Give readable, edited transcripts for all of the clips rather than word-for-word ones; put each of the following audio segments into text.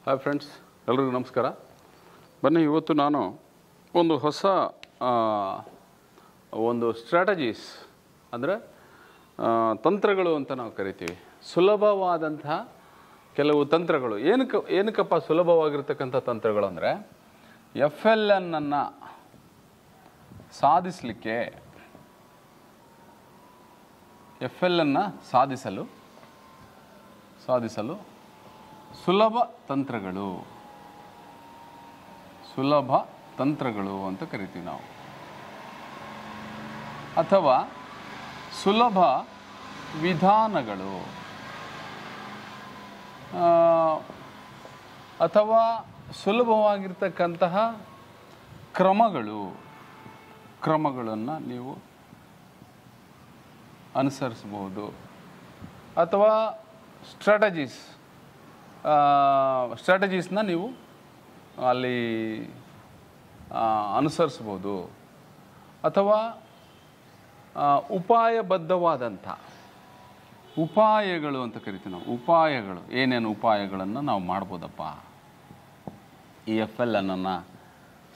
Hi friends, ಎಲ್ರಿಗೂ ನಮಸ್ಕಾರ. ಬನ್ನಿ, ಇವತ್ತು ನಾನು ಒಂದು ಹೊಸ ಒಂದು ಸ್ಟ್ರಾಟಜೀಸ್ ಅಂದರೆ ತಂತ್ರಗಳು ಅಂತ ನಾವು ಕರಿತೀವಿ. ಸುಲಭವಾದಂತಹ ಕೆಲವು ತಂತ್ರಗಳು. ಏನಕ್ಕಪ್ಪ ಸುಲಭವಾಗಿರ್ತಕ್ಕಂಥ ತಂತ್ರಗಳು ಅಂದರೆ FLNಅನ್ನು ಸಾಧಿಸಲಿಕ್ಕೆ, FLNಅನ್ನು ಸಾಧಿಸಲು ಸುಲಭ ತಂತ್ರಗಳು ಅಂತ ಕರಿತೀವಿ ನಾವು, ಅಥವಾ ಸುಲಭ ವಿಧಾನಗಳು, ಅಥವಾ ಸುಲಭವಾಗಿರ್ತಕ್ಕಂತಹ ಕ್ರಮಗಳನ್ನು ನೀವು ಅನುಸರಿಸಬಹುದು, ಅಥವಾ ಸ್ಟ್ರಾಟಜೀಸ್ನ ನೀವು ಅಲ್ಲಿ ಅನುಸರಿಸ್ಬೋದು, ಅಥವಾ ಉಪಾಯಬದ್ಧವಾದಂಥ ಉಪಾಯಗಳು ಅಂತ ಕರಿತೀವಿ ನಾವು. ಏನೇನು ಉಪಾಯಗಳನ್ನು ನಾವು ಮಾಡ್ಬೋದಪ್ಪ ಈ FLNಅನ್ನು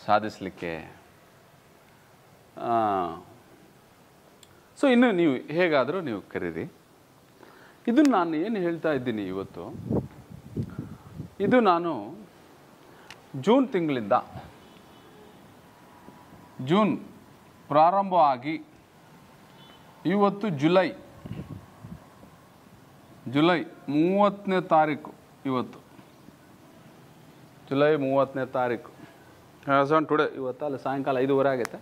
ಸಾಧಿಸಲಿಕ್ಕೆ. ಸೊ ಇನ್ನು ನೀವು ಹೇಗಾದರೂ ನೀವು ಕರೀರಿ. ಇದನ್ನು ನಾನು ಏನು ಹೇಳ್ತಾ ಇದ್ದೀನಿ ಇವತ್ತು, ಇದು ನಾನು ಜೂನ್ ತಿಂಗಳಿಂದ, ಜೂನ್ ಪ್ರಾರಂಭ ಆಗಿ ಇವತ್ತು ಜುಲೈ 30ನೇ ತಾರೀಕು, ಇವತ್ತು ಜುಲೈ 30ನೇ ತಾರೀಕು, ಆ್ಯಸ್ ಆನ್ ಟುಡೇ, ಇವತ್ತಲ್ಲ ಸಾಯಂಕಾಲ 5:30 ಆಗೈತೆ.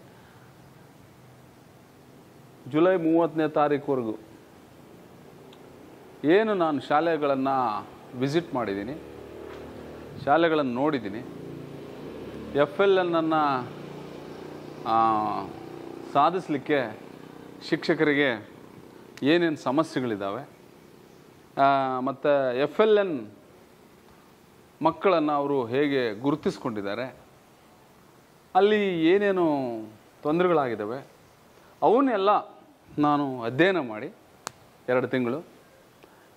ಜುಲೈ 30ನೇ ತಾರೀಕುವರೆಗೂ ಏನು ನಾನು ಶಾಲೆಗಳನ್ನು ವಿಸಿಟ್ ಮಾಡಿದ್ದೀನಿ, ಶಾಲೆಗಳನ್ನು ನೋಡಿದ್ದೀನಿ, FLNಅನ್ನು ಸಾಧಿಸಲಿಕ್ಕೆ ಶಿಕ್ಷಕರಿಗೆ ಏನೇನು ಸಮಸ್ಯೆಗಳಿದ್ದಾವೆ, ಮತ್ತು FLN ಮಕ್ಕಳನ್ನು ಅವರು ಹೇಗೆ ಗುರುತಿಸ್ಕೊಂಡಿದ್ದಾರೆ, ಅಲ್ಲಿ ಏನೇನು ತೊಂದರೆಗಳಾಗಿದ್ದಾವೆ, ಅವನ್ನೆಲ್ಲ ನಾನು ಅಧ್ಯಯನ ಮಾಡಿ 2 ತಿಂಗಳು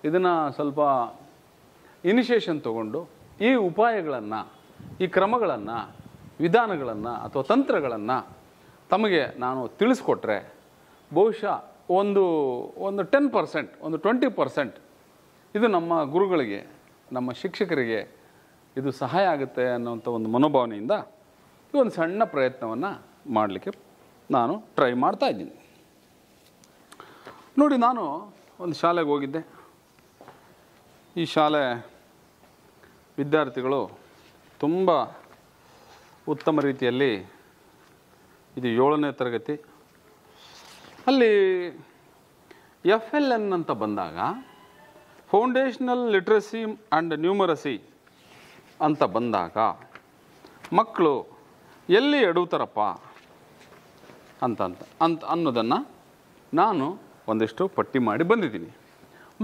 ಇದನ್ನು ಸ್ವಲ್ಪ ಇನಿಷಿಯೇಷನ್ ತಗೊಂಡು ಈ ಉಪಾಯಗಳನ್ನು, ಈ ಕ್ರಮಗಳನ್ನು, ವಿಧಾನಗಳನ್ನು ಅಥವಾ ತಂತ್ರಗಳನ್ನು ತಮಗೆ ನಾನು ತಿಳಿಸ್ಕೊಟ್ರೆ ಬಹುಶಃ ಒಂದು 10%, ಒಂದು 20% ಇದು ನಮ್ಮ ಗುರುಗಳಿಗೆ, ನಮ್ಮ ಶಿಕ್ಷಕರಿಗೆ ಇದು ಸಹಾಯ ಆಗುತ್ತೆ ಅನ್ನೋಂಥ ಒಂದು ಮನೋಭಾವನೆಯಿಂದ ಈ ಒಂದು ಸಣ್ಣ ಪ್ರಯತ್ನವನ್ನು ಮಾಡಲಿಕ್ಕೆ ನಾನು ಟ್ರೈ ಮಾಡ್ತಾ ಇದ್ದೀನಿ. ನೋಡಿ, ನಾನು ಒಂದು ಶಾಲೆಗೆ ಹೋಗಿದ್ದೆ. ಈ ಶಾಲೆ ವಿದ್ಯಾರ್ಥಿಗಳು ತುಂಬ ಉತ್ತಮ ರೀತಿಯಲ್ಲಿ, ಇದು 7ನೇ ತರಗತಿ, ಅಲ್ಲಿ FLN ಅಂತ ಬಂದಾಗ, ಫೌಂಡೇಶನಲ್ ಲಿಟ್ರಸಿ ಆ್ಯಂಡ್ ನ್ಯೂಮರಸಿ ಅಂತ ಬಂದಾಗ ಮಕ್ಕಳು ಎಲ್ಲಿ ಎಡುತ್ತಾರಪ್ಪ ಅನ್ನೋದನ್ನು ನಾನು ಒಂದಿಷ್ಟು ಪಟ್ಟಿ ಮಾಡಿ ಬಂದಿದ್ದೀನಿ.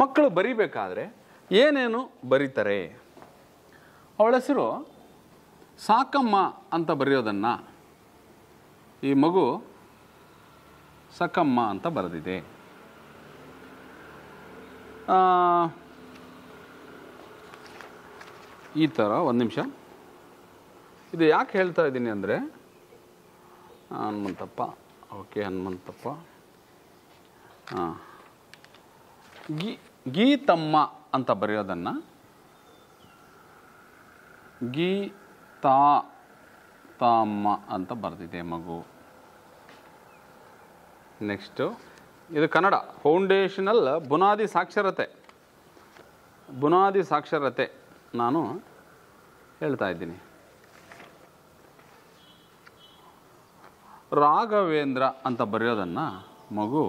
ಮಕ್ಕಳು ಬರಿಬೇಕಾದ್ರೆ ಏನೇನು ಬರೀತಾರೆ, ಅವಳ ಹೆಸರು ಸಾಕಮ್ಮ ಅಂತ ಬರೆಯೋದನ್ನು ಈ ಮಗು ಸಕಮ್ಮ ಅಂತ ಬರೆದಿದೆ. ಈ ಥರ. ಒಂದು ನಿಮಿಷ, ಇದು ಯಾಕೆ ಹೇಳ್ತಾ ಇದ್ದೀನಿ ಅಂದರೆ, ಹನುಮಂತಪ್ಪ, ಓಕೆ, ಹನುಮಂತಪ್ಪ, ಗೀತಮ್ಮ ಅಂತ ಬರೆಯೋದನ್ನು ಗೀತಾಮ್ಮ ಅಂತ ಬರೆದಿದೆ ಮಗು. ನೆಕ್ಸ್ಟು, ಇದು ಕನ್ನಡ ಫೌಂಡೇಶನಲ್ ಬುನಾದಿ ಸಾಕ್ಷರತೆ ನಾನು ಹೇಳ್ತಾ ಇದ್ದೀನಿ. ರಾಘವೇಂದ್ರ ಅಂತ ಬರೆಯೋದನ್ನು ಮಗು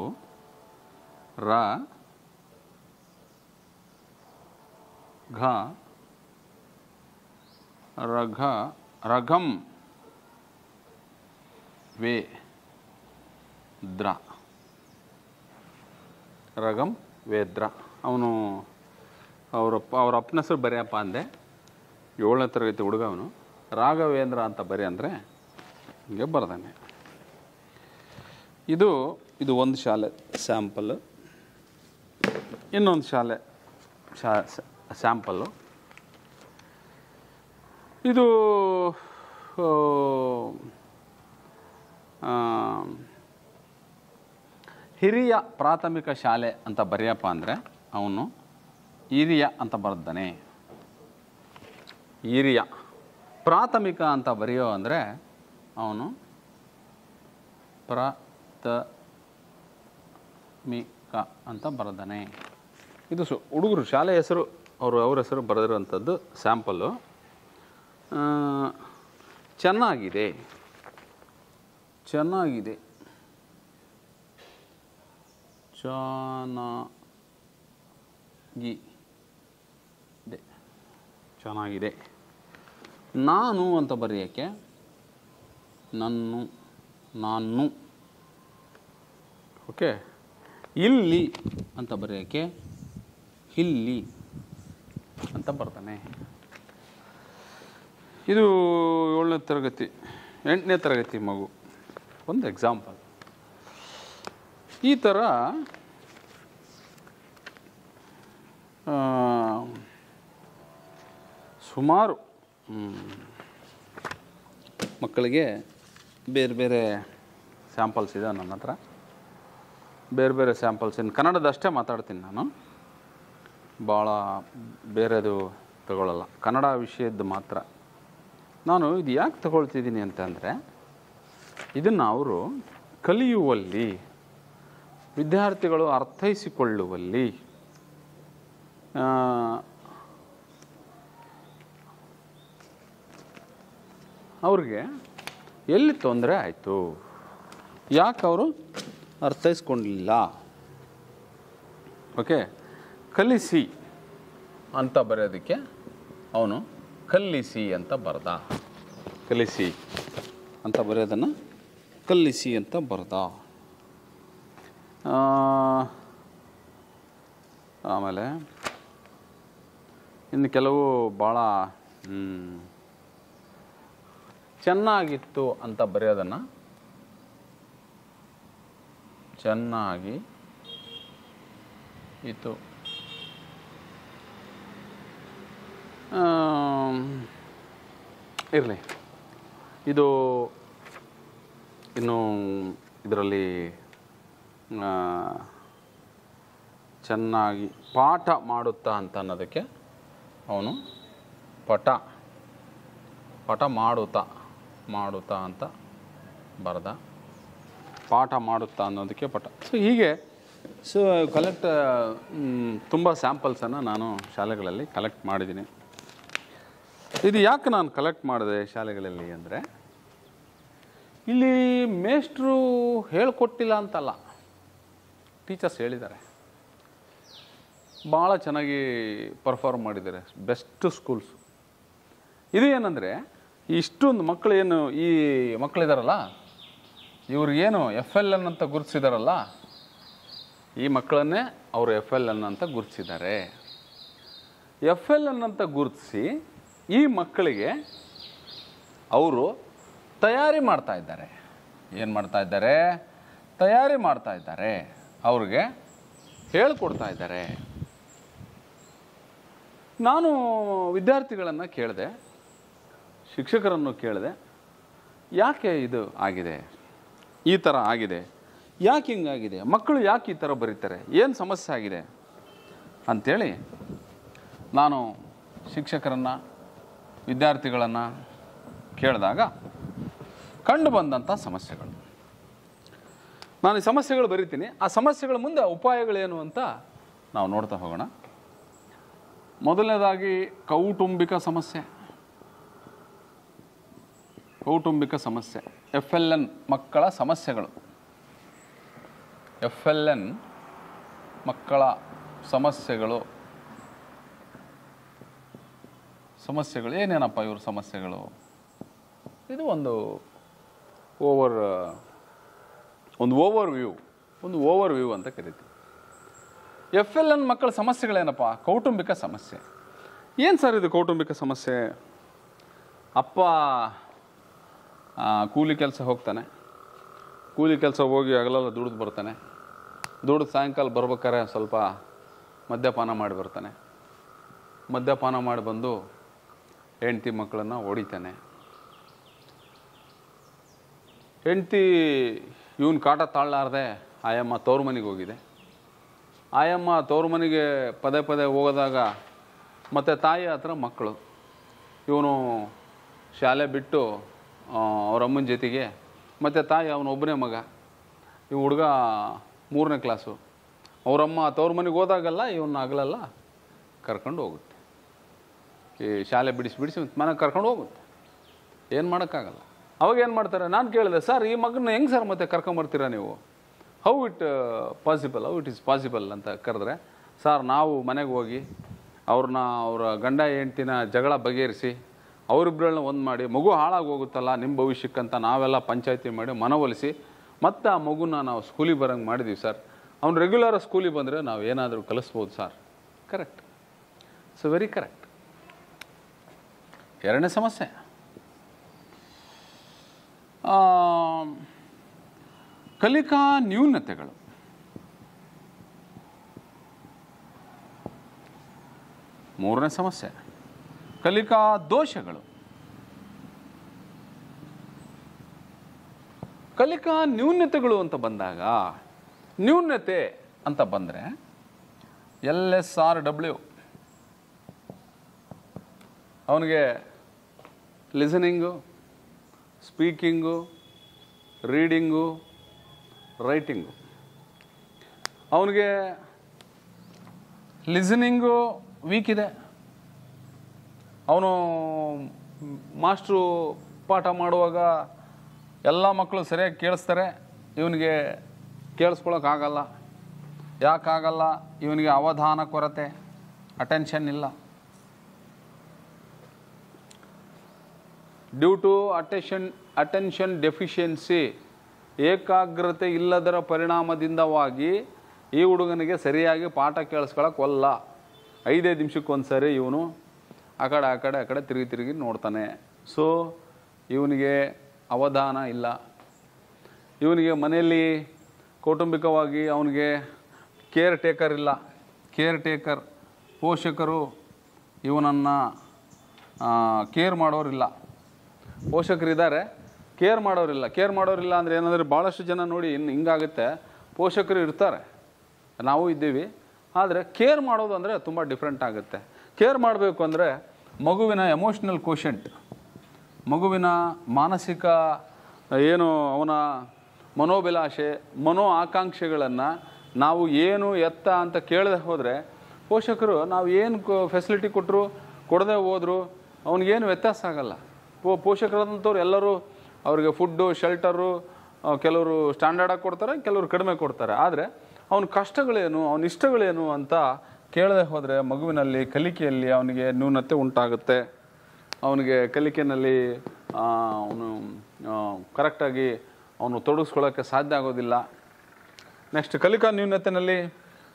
ರಘಂ ವೇದ್ರ. ಅವನು ಅವ್ರ ಅಪ್ಪನ ಹೆಸರು ಬರೆಯಪ್ಪ ಅಂದೆ. 7ನೇ ತರಗತಿ ಹುಡುಗ ಅವನು. ರಾಘವೇಂದ್ರ ಅಂತ ಬರಿ ಅಂದರೆ ಹಿಂಗೆ ಬರ್ದಾನೆ. ಇದು ಒಂದು ಶಾಲೆ ಸ್ಯಾಂಪಲ್, ಇನ್ನೊಂದು ಶಾಲೆ ಸ್ಯಾಂಪಲ್ಲು. ಇದು ಹಿರಿಯ ಪ್ರಾಥಮಿಕ ಶಾಲೆ ಅಂತ ಬರೆಯಪ್ಪ ಅಂದರೆ ಅವನು ಹಿರಿಯ ಅಂತ ಬರ್ದಾನೆ. ಹಿರಿಯ ಪ್ರಾಥಮಿಕ ಅಂತ ಬರೆಯೋ ಅಂದರೆ ಅವನು ಪ್ರಾಥಮಿಕ ಅಂತ ಬರ್ದಾನೆ. ಇದು ಹುಡುಗರು ಶಾಲೆ ಹೆಸರು ಅವ್ರ ಹೆಸರು ಬರೆದಿರುವಂಥದ್ದು ಸ್ಯಾಂಪಲ್ಲು. ಚೆನ್ನಾಗಿದೆ ಚೆನ್ನಾಗಿದೆ ಚೆನ್ನಾಗಿದೆ. ನಾನು ಅಂತ ಬರೆಯೋಕ್ಕೆ ನಾನು. ಓಕೆ. ಇಲ್ಲಿ ಅಂತ ಬರೆಯೋಕ್ಕೆ ಇಲ್ಲಿ ಅಂತ ಬರ್ತಾನೆ. ಇದು 7ನೇ ತರಗತಿ 8ನೇ ತರಗತಿ ಮಗು. ಒಂದು ಎಕ್ಸಾಂಪಲ್. ಈ ಥರ ಸುಮಾರು ಮಕ್ಕಳಿಗೆ ಬೇರೆ ಬೇರೆ ಸ್ಯಾಂಪಲ್ಸ್ ಇದೆ ನನ್ನ ಹತ್ರ. ಬೇರೆ ಬೇರೆ ಸ್ಯಾಂಪಲ್ಸ್ ಇನ್ನು ಕನ್ನಡದಷ್ಟೇ ಮಾತಾಡ್ತೀನಿ ನಾನು, ಭಾಳ ಬೇರೆದು ತಗೊಳ್ಳಲ್ಲ, ಕನ್ನಡ ವಿಷಯದ್ದು ಮಾತ್ರ. ನಾನು ಇದು ಯಾಕೆ ತಗೊಳ್ತಿದ್ದೀನಿ ಅಂತಂದರೆ, ಇದನ್ನು ಅವರು ಕಲಿಯುವಲ್ಲಿ, ವಿದ್ಯಾರ್ಥಿಗಳು ಅರ್ಥೈಸಿಕೊಳ್ಳುವಲ್ಲಿ ಅವ್ರಿಗೆ ಎಲ್ಲಿ ತೊಂದರೆ ಆಯಿತು, ಯಾಕೆ ಅವರು ಅರ್ಥೈಸ್ಕೊಂಡಿಲ್ಲ. ಓಕೆ. ಕಲಿಸಿ ಅಂತ ಬರೆಯೋದಕ್ಕೆ ಅವನು ಕಲಿಸಿ ಅಂತ ಬರ್ದ. ಕಲಿಸಿ ಅಂತ ಬರೆಯೋದನ್ನು ಕಲಿಸಿ ಅಂತ ಬರ್ದ. ಆಮೇಲೆ ಇನ್ನು ಕೆಲವು ಭಾಳ ಚೆನ್ನಾಗಿತ್ತು ಅಂತ ಬರೆಯೋದನ್ನು ಚೆನ್ನಾಗಿ ಇತ್ತು. ಇರಲಿ, ಇದು ಇನ್ನು ಇದರಲ್ಲಿ ಚೆನ್ನಾಗಿ ಪಾಠ ಮಾಡುತ್ತಾ ಅಂತ ಅನ್ನೋದಕ್ಕೆ ಅವನು ಪಾಠ ಮಾಡುತ್ತಾ ಅಂತ ಬರೆದ. ಪಾಠ ಮಾಡುತ್ತಾ ಅನ್ನೋದಕ್ಕೆ ಪಾಠ. ಸೊ ಹೀಗೆ ಕಲೆಕ್ಟ್ ತುಂಬ ಸ್ಯಾಂಪಲ್ಸನ್ನು ನಾನು ಶಾಲೆಗಳಲ್ಲಿ ಕಲೆಕ್ಟ್ ಮಾಡಿದ್ದೀನಿ. ಇದು ಯಾಕೆ ನಾನು ಕಲೆಕ್ಟ್ ಮಾಡಿದೆ ಶಾಲೆಗಳಲ್ಲಿ ಅಂದರೆ, ಇಲ್ಲಿ ಮೇಷ್ಟ್ರು ಹೇಳ್ಕೊಟ್ಟಿಲ್ಲ ಅಂತಲ್ಲ, ಟೀಚರ್ಸ್ ಹೇಳಿದ್ದಾರೆ, ಭಾಳ ಚೆನ್ನಾಗಿ ಪರ್ಫಾರ್ಮ್ ಮಾಡಿದ್ದಾರೆ, ಬೆಸ್ಟ್ ಸ್ಕೂಲ್ಸ್. ಇದು ಏನಂದರೆ, ಇಷ್ಟೊಂದು ಮಕ್ಕಳೇನು ಈ ಮಕ್ಕಳಿದಾರಲ್ಲ, ಇವ್ರಿಗೇನು FLN ಅಂತ ಗುರುತಿಸಿದಾರಲ್ಲ, ಈ ಮಕ್ಕಳನ್ನೇ ಅವರು FLN ಅಂತ ಗುರುತಿಸಿದ್ದಾರೆ. FLN ಅಂತ ಗುರುತಿಸಿ ಈ ಮಕ್ಕಳಿಗೆ ಅವರು ತಯಾರಿ ಮಾಡ್ತಾ ಇದ್ದಾರೆ. ಏನು ಮಾಡ್ತಾ ಇದ್ದಾರೆ? ತಯಾರಿ ಮಾಡ್ತಾ ಇದ್ದಾರೆ. ಅವ್ರಿಗೆ ಹೇಳ್ಕೊಡ್ತಾ ಇದ್ದಾರೆ. ನಾನು ವಿದ್ಯಾರ್ಥಿಗಳನ್ನು ಕೇಳಿದೆ, ಶಿಕ್ಷಕರನ್ನು ಕೇಳಿದೆ, ಯಾಕೆ ಇದು ಆಗಿದೆ, ಈ ಥರ ಆಗಿದೆ, ಯಾಕೆ ಹಿಂಗಾಗಿದೆ, ಮಕ್ಕಳು ಯಾಕೆ ಈ ಥರ ಬರೀತಾರೆ, ಏನು ಸಮಸ್ಯೆ ಆಗಿದೆ ಅಂಥೇಳಿ ನಾನು ಶಿಕ್ಷಕರನ್ನು, ವಿದ್ಯಾರ್ಥಿಗಳನ್ನು ಕೇಳಿದಾಗ ಕಂಡು ಬಂದಂಥ ಸಮಸ್ಯೆಗಳು. ನಾನು ಈ ಸಮಸ್ಯೆಗಳು ಬರಿತೀನಿ, ಆ ಸಮಸ್ಯೆಗಳ ಮುಂದೆ ಉಪಾಯಗಳೇನು ಅಂತ ನಾವು ನೋಡ್ತಾ ಹೋಗೋಣ. ಮೊದಲನೇದಾಗಿ ಕೌಟುಂಬಿಕ ಸಮಸ್ಯೆ. FLN ಮಕ್ಕಳ ಸಮಸ್ಯೆಗಳು. FLN ಮಕ್ಕಳ ಸಮಸ್ಯೆಗಳು ಏನೇನಪ್ಪ ಇವ್ರ ಸಮಸ್ಯೆಗಳು? ಇದು ಒಂದು ಓವರ್ ವ್ಯೂ ಅಂತ ಕರಿತೀವಿ. FLN ಮಕ್ಕಳ ಸಮಸ್ಯೆಗಳೇನಪ್ಪ? ಕೌಟುಂಬಿಕ ಸಮಸ್ಯೆ. ಏನು ಸರ್ ಇದು ಕೌಟುಂಬಿಕ ಸಮಸ್ಯೆ? ಅಪ್ಪ ಕೂಲಿ ಕೆಲಸ ಹೋಗ್ತಾನೆ, ಕೂಲಿ ಕೆಲಸ ಹೋಗಿ ಹಗಲೆಲ್ಲ ದುಡಿದು ಬರ್ತಾನೆ, ದುಡಿದು ಸಾಯಂಕಾಲ ಬರ್ಬೇಕಾರೆ ಸ್ವಲ್ಪ ಮದ್ಯಪಾನ ಮಾಡಿ ಬರ್ತಾನೆ, ಮದ್ಯಪಾನ ಮಾಡಿ ಬಂದು ಹೆಂಡ್ತಿ ಮಕ್ಕಳನ್ನು ಹೊಡಿತಾನೆ. ಹೆಂಡ್ತಿ ಇವನು ಕಾಟ ತಾಳಲಾರ್ದೆ ಆಯಮ್ಮ ತವ್ರ ಮನೆಗೆ ಹೋಗಿದೆ. ಆಯಮ್ಮ ತವ್ರ ಮನೆಗೆ ಪದೇ ಪದೇ ಹೋಗೋದಾಗ ಮತ್ತು ತಾಯಿ ಹತ್ರ ಮಕ್ಕಳು. ಇವನು ಶಾಲೆ ಬಿಟ್ಟು ಅವ್ರ ಅಮ್ಮನ ಜೊತೆಗೆ, ಮತ್ತು ತಾಯಿ ಅವನೊಬ್ಬನೇ ಮಗ. ಈ ಹುಡುಗ 3ನೇ ಕ್ಲಾಸು. ಅವರಮ್ಮ ತವ್ರ ಮನೆಗೆ ಹೋದಾಗಲ್ಲ ಇವನ್ನ ಆಗಲೆಲ್ಲ ಕರ್ಕೊಂಡು ಹೋಗುತ್ತೆ. ಈ ಶಾಲೆ ಬಿಡಿಸಿ ಮನೆಗೆ ಕರ್ಕೊಂಡು ಹೋಗುತ್ತೆ. ಏನು ಮಾಡೋಕ್ಕಾಗಲ್ಲ. ಅವಾಗ ಏನು ಮಾಡ್ತಾರೆ, ನಾನು ಕೇಳಿದೆ, ಸರ್ ಈ ಮಗನ ಹೆಂಗೆ ಸರ್ ಮತ್ತೆ ಕರ್ಕೊಂಬರ್ತೀರಾ ನೀವು, ಹೌ ಇಟ್ ಇಸ್ ಪಾಸಿಬಲ್ ಅಂತ ಕರೆದ್ರೆ, ಸರ್ ನಾವು ಮನೆಗೆ ಹೋಗಿ ಅವರ ಗಂಡ ಹೆಂಡ್ತಿನ ಜಗಳ ಬಗೆಹರಿಸಿ ಅವರಿಬ್ಬರನ್ನ ಒಂದು ಮಾಡಿ ಮಗು ಹಾಳಾಗಿ ಹೋಗುತ್ತಲ್ಲ ನಿಮ್ಮ ಭವಿಷ್ಯಕ್ಕಂತ ನಾವೆಲ್ಲ ಪಂಚಾಯತಿ ಮಾಡಿ ಮನವೊಲಿಸಿ ಮತ್ತು ಆ ಮಗುನ ನಾವು ಸ್ಕೂಲಿಗೆ ಬರೋಂಗೆ ಮಾಡಿದ್ದೀವಿ ಸರ್. ಅವ್ನು ರೆಗ್ಯುಲರ್ ಸ್ಕೂಲಿಗೆ ಬಂದರೆ ನಾವು ಏನಾದರೂ ಕಲಿಸ್ಬೋದು sir. Correct, so very correct. ಎರಡನೇ ಸಮಸ್ಯೆ, ಕಲಿಕಾ ನ್ಯೂನತೆಗಳು. ಮೂರನೇ ಸಮಸ್ಯೆ, ಕಲಿಕಾ ದೋಷಗಳು. ಕಲಿಕಾ ನ್ಯೂನತೆಗಳು ಅಂತ ಬಂದಾಗ, ನ್ಯೂನತೆ ಅಂತ ಬಂದರೆ LSRW, ಅವನಿಗೆ ಲಿಸನಿಂಗು, ಸ್ಪೀಕಿಂಗು, ರೀಡಿಂಗು, ರೈಟಿಂಗು. ಅವನಿಗೆ ಲಿಸನಿಂಗು ವೀಕ್ ಇದೆ. ಅವನು ಮಾಸ್ಟ್ರು ಪಾಠ ಮಾಡುವಾಗ ಎಲ್ಲ ಮಕ್ಕಳು ಸರಿಯಾಗಿ ಕೇಳಿಸ್ತಾರೆ, ಇವನಿಗೆ ಕೇಳಿಸ್ಕೊಳಕ್ಕಾಗಲ್ಲ. ಯಾಕಾಗಲ್ಲ? ಇವನಿಗೆ ಅವಧಾನ ಕೊರತೆ, ಅಟೆನ್ಷನ್ ಇಲ್ಲ. ಡ್ಯೂ ಟು ಅಟೆನ್ಷನ್ ಡೆಫಿಷಿಯನ್ಸಿ, ಏಕಾಗ್ರತೆ ಇಲ್ಲದರ ಪರಿಣಾಮದಿಂದವಾಗಿ ಈ ಹುಡುಗನಿಗೆ ಸರಿಯಾಗಿ ಪಾಠ ಕೇಳಿಸ್ಕೊಳಕ್ಕೊಲ್ಲ. 5 ನಿಮಿಷಕ್ಕೊಂದು ಸರಿ ಇವನು ಆ ಕಡೆ ತಿರುಗಿ ನೋಡ್ತಾನೆ. ಸೊ ಇವನಿಗೆ ಅವಧಾನ ಇಲ್ಲ. ಇವನಿಗೆ ಮನೆಯಲ್ಲಿ ಕೌಟುಂಬಿಕವಾಗಿ ಅವನಿಗೆ ಕೇರ್ ಟೇಕರ್ ಇಲ್ಲ. ಪೋಷಕರು ಇವನನ್ನು ಕೇರ್ ಮಾಡೋರಿಲ್ಲ. ಪೋಷಕರಿದ್ದಾರೆ, ಕೇರ್ ಮಾಡೋರಿಲ್ಲ ಅಂದರೆ ಏನಂದರೆ ಭಾಳಷ್ಟು ಜನ ನೋಡಿ ಹಿಂಗಾಗುತ್ತೆ. ಪೋಷಕರು ಇರ್ತಾರೆ, ನಾವು ಇದ್ದೀವಿ, ಆದರೆ ಕೇರ್ ಮಾಡೋದು ಅಂದರೆ ತುಂಬ ಡಿಫ್ರೆಂಟ್ ಆಗುತ್ತೆ. ಕೇರ್ ಮಾಡಬೇಕು ಅಂದರೆ ಮಗುವಿನ ಎಮೋಷ್ನಲ್ ಕೋಶೆಂಟ್, ಮಗುವಿನ ಮಾನಸಿಕ ಏನು ಅವನ ಮನೋಭಿಲಾಷೆ, ಆಕಾಂಕ್ಷೆಗಳನ್ನು ನಾವು ಏನು ಎತ್ತ ಅಂತ ಕೇಳದೆ ಹೋದರೆ ಪೋಷಕರು ನಾವು ಏನು ಫೆಸಿಲಿಟಿ ಕೊಟ್ಟರು ಕೊಡದೆ ಹೋದರೂ ಅವನಿಗೇನು ವ್ಯತ್ಯಾಸ ಆಗಲ್ಲ. ಪೋಷಕರಾದಂಥವ್ರು ಎಲ್ಲರೂ ಅವ್ರಿಗೆ ಫುಡ್ಡು, ಶೆಲ್ಟರು, ಕೆಲವರು ಸ್ಟ್ಯಾಂಡರ್ಡಾಗಿ ಕೊಡ್ತಾರೆ, ಕೆಲವರು ಕಡಿಮೆ ಕೊಡ್ತಾರೆ. ಆದರೆ ಅವನ ಕಷ್ಟಗಳೇನು, ಅವನ ಇಷ್ಟಗಳೇನು ಅಂತ ಕೇಳದೆ ಹೋದರೆ ಮಗುವಿನಲ್ಲಿ ಕಲಿಕೆಯಲ್ಲಿ ಅವನಿಗೆ ನ್ಯೂನತೆ ಉಂಟಾಗುತ್ತೆ. ಅವನಿಗೆ ಕಲಿಕೆಯಲ್ಲಿ ಅವನು ಕರೆಕ್ಟಾಗಿ ಅವನು ತೊಡಗಿಸ್ಕೊಳ್ಳೋಕ್ಕೆ ಸಾಧ್ಯ ಆಗೋದಿಲ್ಲ. ನೆಕ್ಸ್ಟ್, ಕಲಿಕಾ ನ್ಯೂನತೆಯಲ್ಲಿ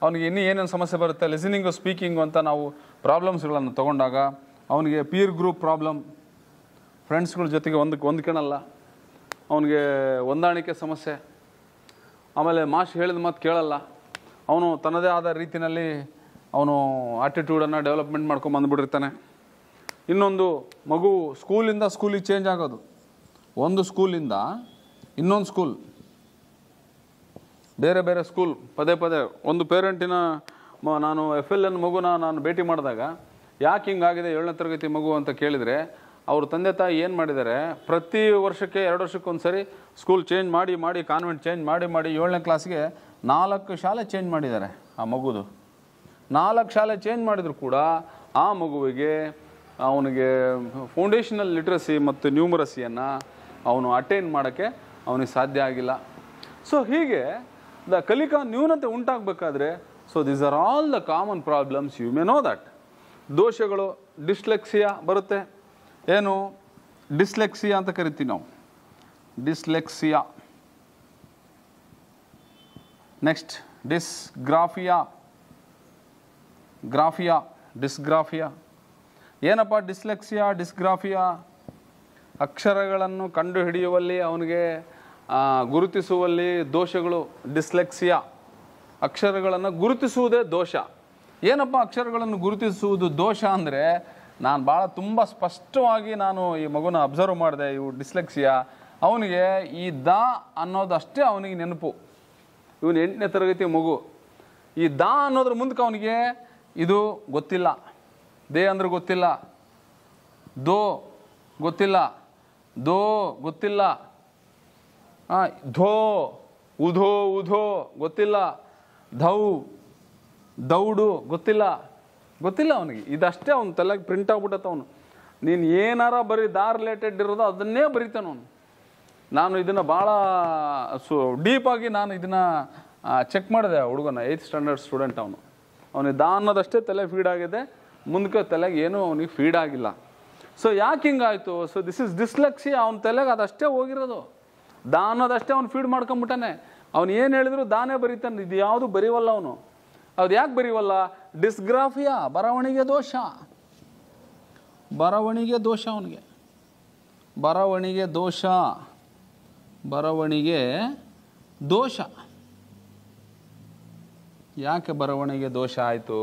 ಅವನಿಗೆ ಇನ್ನೂ ಏನೇನು ಸಮಸ್ಯೆ ಬರುತ್ತೆ, ಲಿಸನಿಂಗು, ಸ್ಪೀಕಿಂಗು ಅಂತ ನಾವು ಪ್ರಾಬ್ಲಮ್ಸ್ಗಳನ್ನು ತೊಗೊಂಡಾಗ ಅವನಿಗೆ ಪೀರ್ ಗ್ರೂಪ್ ಪ್ರಾಬ್ಲಮ್, ಫ್ರೆಂಡ್ಸ್ಗಳ ಜೊತೆಗೆ ಹೊಂದ್ಕೊಳಲ್ಲ, ಅವನಿಗೆ ಹೊಂದಾಣಿಕೆ ಸಮಸ್ಯೆ, ಆಮೇಲೆ ಮಾಸ್ಟರ್ ಹೇಳಿದ ಮಾತು ಕೇಳಲ್ಲ, ಅವನು ತನ್ನದೇ ಆದ ರೀತಿಯಲ್ಲಿ ಅವನು ಆಟಿಟ್ಯೂಡನ್ನು ಡೆವಲಪ್ಮೆಂಟ್ ಮಾಡ್ಕೊಂಬಂದುಬಿಟ್ಟಿರ್ತಾನೆ. ಇನ್ನೊಂದು, ಮಗು ಸ್ಕೂಲಿಂದ ಸ್ಕೂಲಿಗೆ ಚೇಂಜ್ ಆಗೋದು, ಒಂದು ಸ್ಕೂಲಿಂದ ಇನ್ನೊಂದು ಸ್ಕೂಲ್, ಬೇರೆ ಸ್ಕೂಲ್, ಪದೇ ಒಂದು ಪೇರೆಂಟಿನ ನಾನು FLN ಮಗುನ ನಾನು ಭೇಟಿ ಮಾಡಿದಾಗ ಯಾಕೆ ಹಿಂಗಾಗಿದೆ 7ನೇ ತರಗತಿ ಮಗು ಅಂತ ಕೇಳಿದರೆ, ಅವ್ರ ತಂದೆ ತಾಯಿ ಏನು ಮಾಡಿದ್ದಾರೆ, ಪ್ರತಿ ವರ್ಷಕ್ಕೆ 2 ವರ್ಷಕ್ಕೊಂದು ಸರಿ ಸ್ಕೂಲ್ ಚೇಂಜ್ ಮಾಡಿ ಕಾನ್ವೆಂಟ್ ಚೇಂಜ್ ಮಾಡಿ 7ನೇ ಕ್ಲಾಸ್ಗೆ 4 ಶಾಲೆ ಚೇಂಜ್ ಮಾಡಿದ್ದಾರೆ. ಆ ಮಗುದು 4 ಶಾಲೆ ಚೇಂಜ್ ಮಾಡಿದ್ರು ಕೂಡ ಆ ಮಗುವಿಗೆ ಅವನಿಗೆ ಫೌಂಡೇಶನಲ್ ಲಿಟ್ರಸಿ ಮತ್ತು ನ್ಯೂಮರಸಿಯನ್ನು ಅವನು ಅಟೈನ್ ಮಾಡೋಕ್ಕೆ ಅವನಿಗೆ ಸಾಧ್ಯ ಆಗಿಲ್ಲ. ಸೊ ಹೀಗೆ ಕಲಿಕಾ ನ್ಯೂನತೆ ಉಂಟಾಗಬೇಕಾದ್ರೆ, so these are all the common problems, you may know that. ದೋಷಗಳು, ಡಿಸ್ಲೆಕ್ಸಿಯಾ ಬರುತ್ತೆ. ಏನು ಡಿಸ್ಲೆಕ್ಸಿಯಾ ಅಂತ ಕರಿತೀವಿ ನಾವು, ಡಿಸ್ಲೆಕ್ಸಿಯಾ. Next, dysgraphia. ಏನಪ್ಪ ಡಿಸ್ಗ್ರಾಫಿಯಾ? ಅಕ್ಷರಗಳನ್ನು ಕಂಡುಹಿಡಿಯುವಲ್ಲಿ ಅವನಿಗೆ ಗುರುತಿಸುವಲ್ಲಿ ದೋಷಗಳು. ಡಿಸ್ಲೆಕ್ಸಿಯಾ, ಅಕ್ಷರಗಳನ್ನು ಗುರುತಿಸುವುದೇ ದೋಷ. ಏನಪ್ಪ ಅಕ್ಷರಗಳನ್ನು ಗುರುತಿಸುವುದು ದೋಷ ಅಂದರೆ, ನಾನು ಭಾಳ ತುಂಬ ಸ್ಪಷ್ಟವಾಗಿ ನಾನು ಈ ಮಗುನ ಅಬ್ಸರ್ವ್ ಮಾಡಿದೆ. ಇವು ಡಿಸ್ಲೆಕ್ಸಿಯಾ, ಅವನಿಗೆ ಈ ದ ಅನ್ನೋದಷ್ಟೇ ಅವನಿಗೆ ನೆನಪು. ಇವನು 8ನೇ ತರಗತಿ ಮಗು. ಈ ದ ಅನ್ನೋದ್ರ ಮುಂದಕ್ಕೆ ಅವನಿಗೆ ಇದು ಗೊತ್ತಿಲ್ಲ, ದೇ ಅಂದ್ರೆ ಗೊತ್ತಿಲ್ಲ, ದೋ ಗೊತ್ತಿಲ್ಲ, ದೋ ಗೊತ್ತಿಲ್ಲ, ಧೋ ಉಧೋ ಉಧೋ ಗೊತ್ತಿಲ್ಲ, ಧೌ ದೌಡು ಗೊತ್ತಿಲ್ಲ ಅವನಿಗೆ. ಇದಷ್ಟೇ ಅವ್ನು ತಲೆಗೆ ಪ್ರಿಂಟ್ ಆಗ್ಬಿಟ್ಟತ್ತ. ಅವನು ನೀನು ಏನಾರ ಬರೀ ದಾ ರಿಲೇಟೆಡ್ ಇರೋದು ಅದನ್ನೇ ಬರೀತಾನೆ ಅವನು. ನಾನು ಇದನ್ನು ಭಾಳ ಡೀಪಾಗಿ ನಾನು ಇದನ್ನು ಚೆಕ್ ಮಾಡಿದೆ. ಹುಡುಗನ 8th ಸ್ಟ್ಯಾಂಡರ್ಡ್ ಸ್ಟೂಡೆಂಟ್ ಅವನಿಗೆ ದಾ ಅನ್ನೋದಷ್ಟೇ ತಲೆ ಫೀಡ್ ಆಗಿದೆ, ಮುಂದಕ್ಕೆ ತಲೆಗೆ ಏನೂ ಅವನಿಗೆ ಫೀಡ್ ಆಗಿಲ್ಲ. ಸೊ ಯಾಕೆ ಹಿಂಗಾಯಿತು? So this is dyslexia. ಅವನ ತಲೆಗೆ ಅದಷ್ಟೇ ಹೋಗಿರೋದು, ದಾ ಅನ್ನೋದಷ್ಟೇ ಅವ್ನು ಫೀಡ್ ಮಾಡ್ಕೊಂಬಿಟ್ಟಾನೆ. ಅವನು ಏನು ಹೇಳಿದ್ರು ದಾನೇ ಬರೀತಾನೆ, ಇದು ಯಾವುದು ಬರೀವಲ್ಲ ಅವನು. ಅದು ಯಾಕೆ ಬರೀವಲ್ಲ? ಡಿಸ್ಗ್ರಾಫಿಯಾ, ಬರವಣಿಗೆ ದೋಷ. ಬರವಣಿಗೆ ದೋಷ ಅವನಿಗೆ, ಬರವಣಿಗೆ ದೋಷ, ಬರವಣಿಗೆ ದೋಷ. ಯಾಕೆ ಬರವಣಿಗೆ ದೋಷ ಆಯಿತು?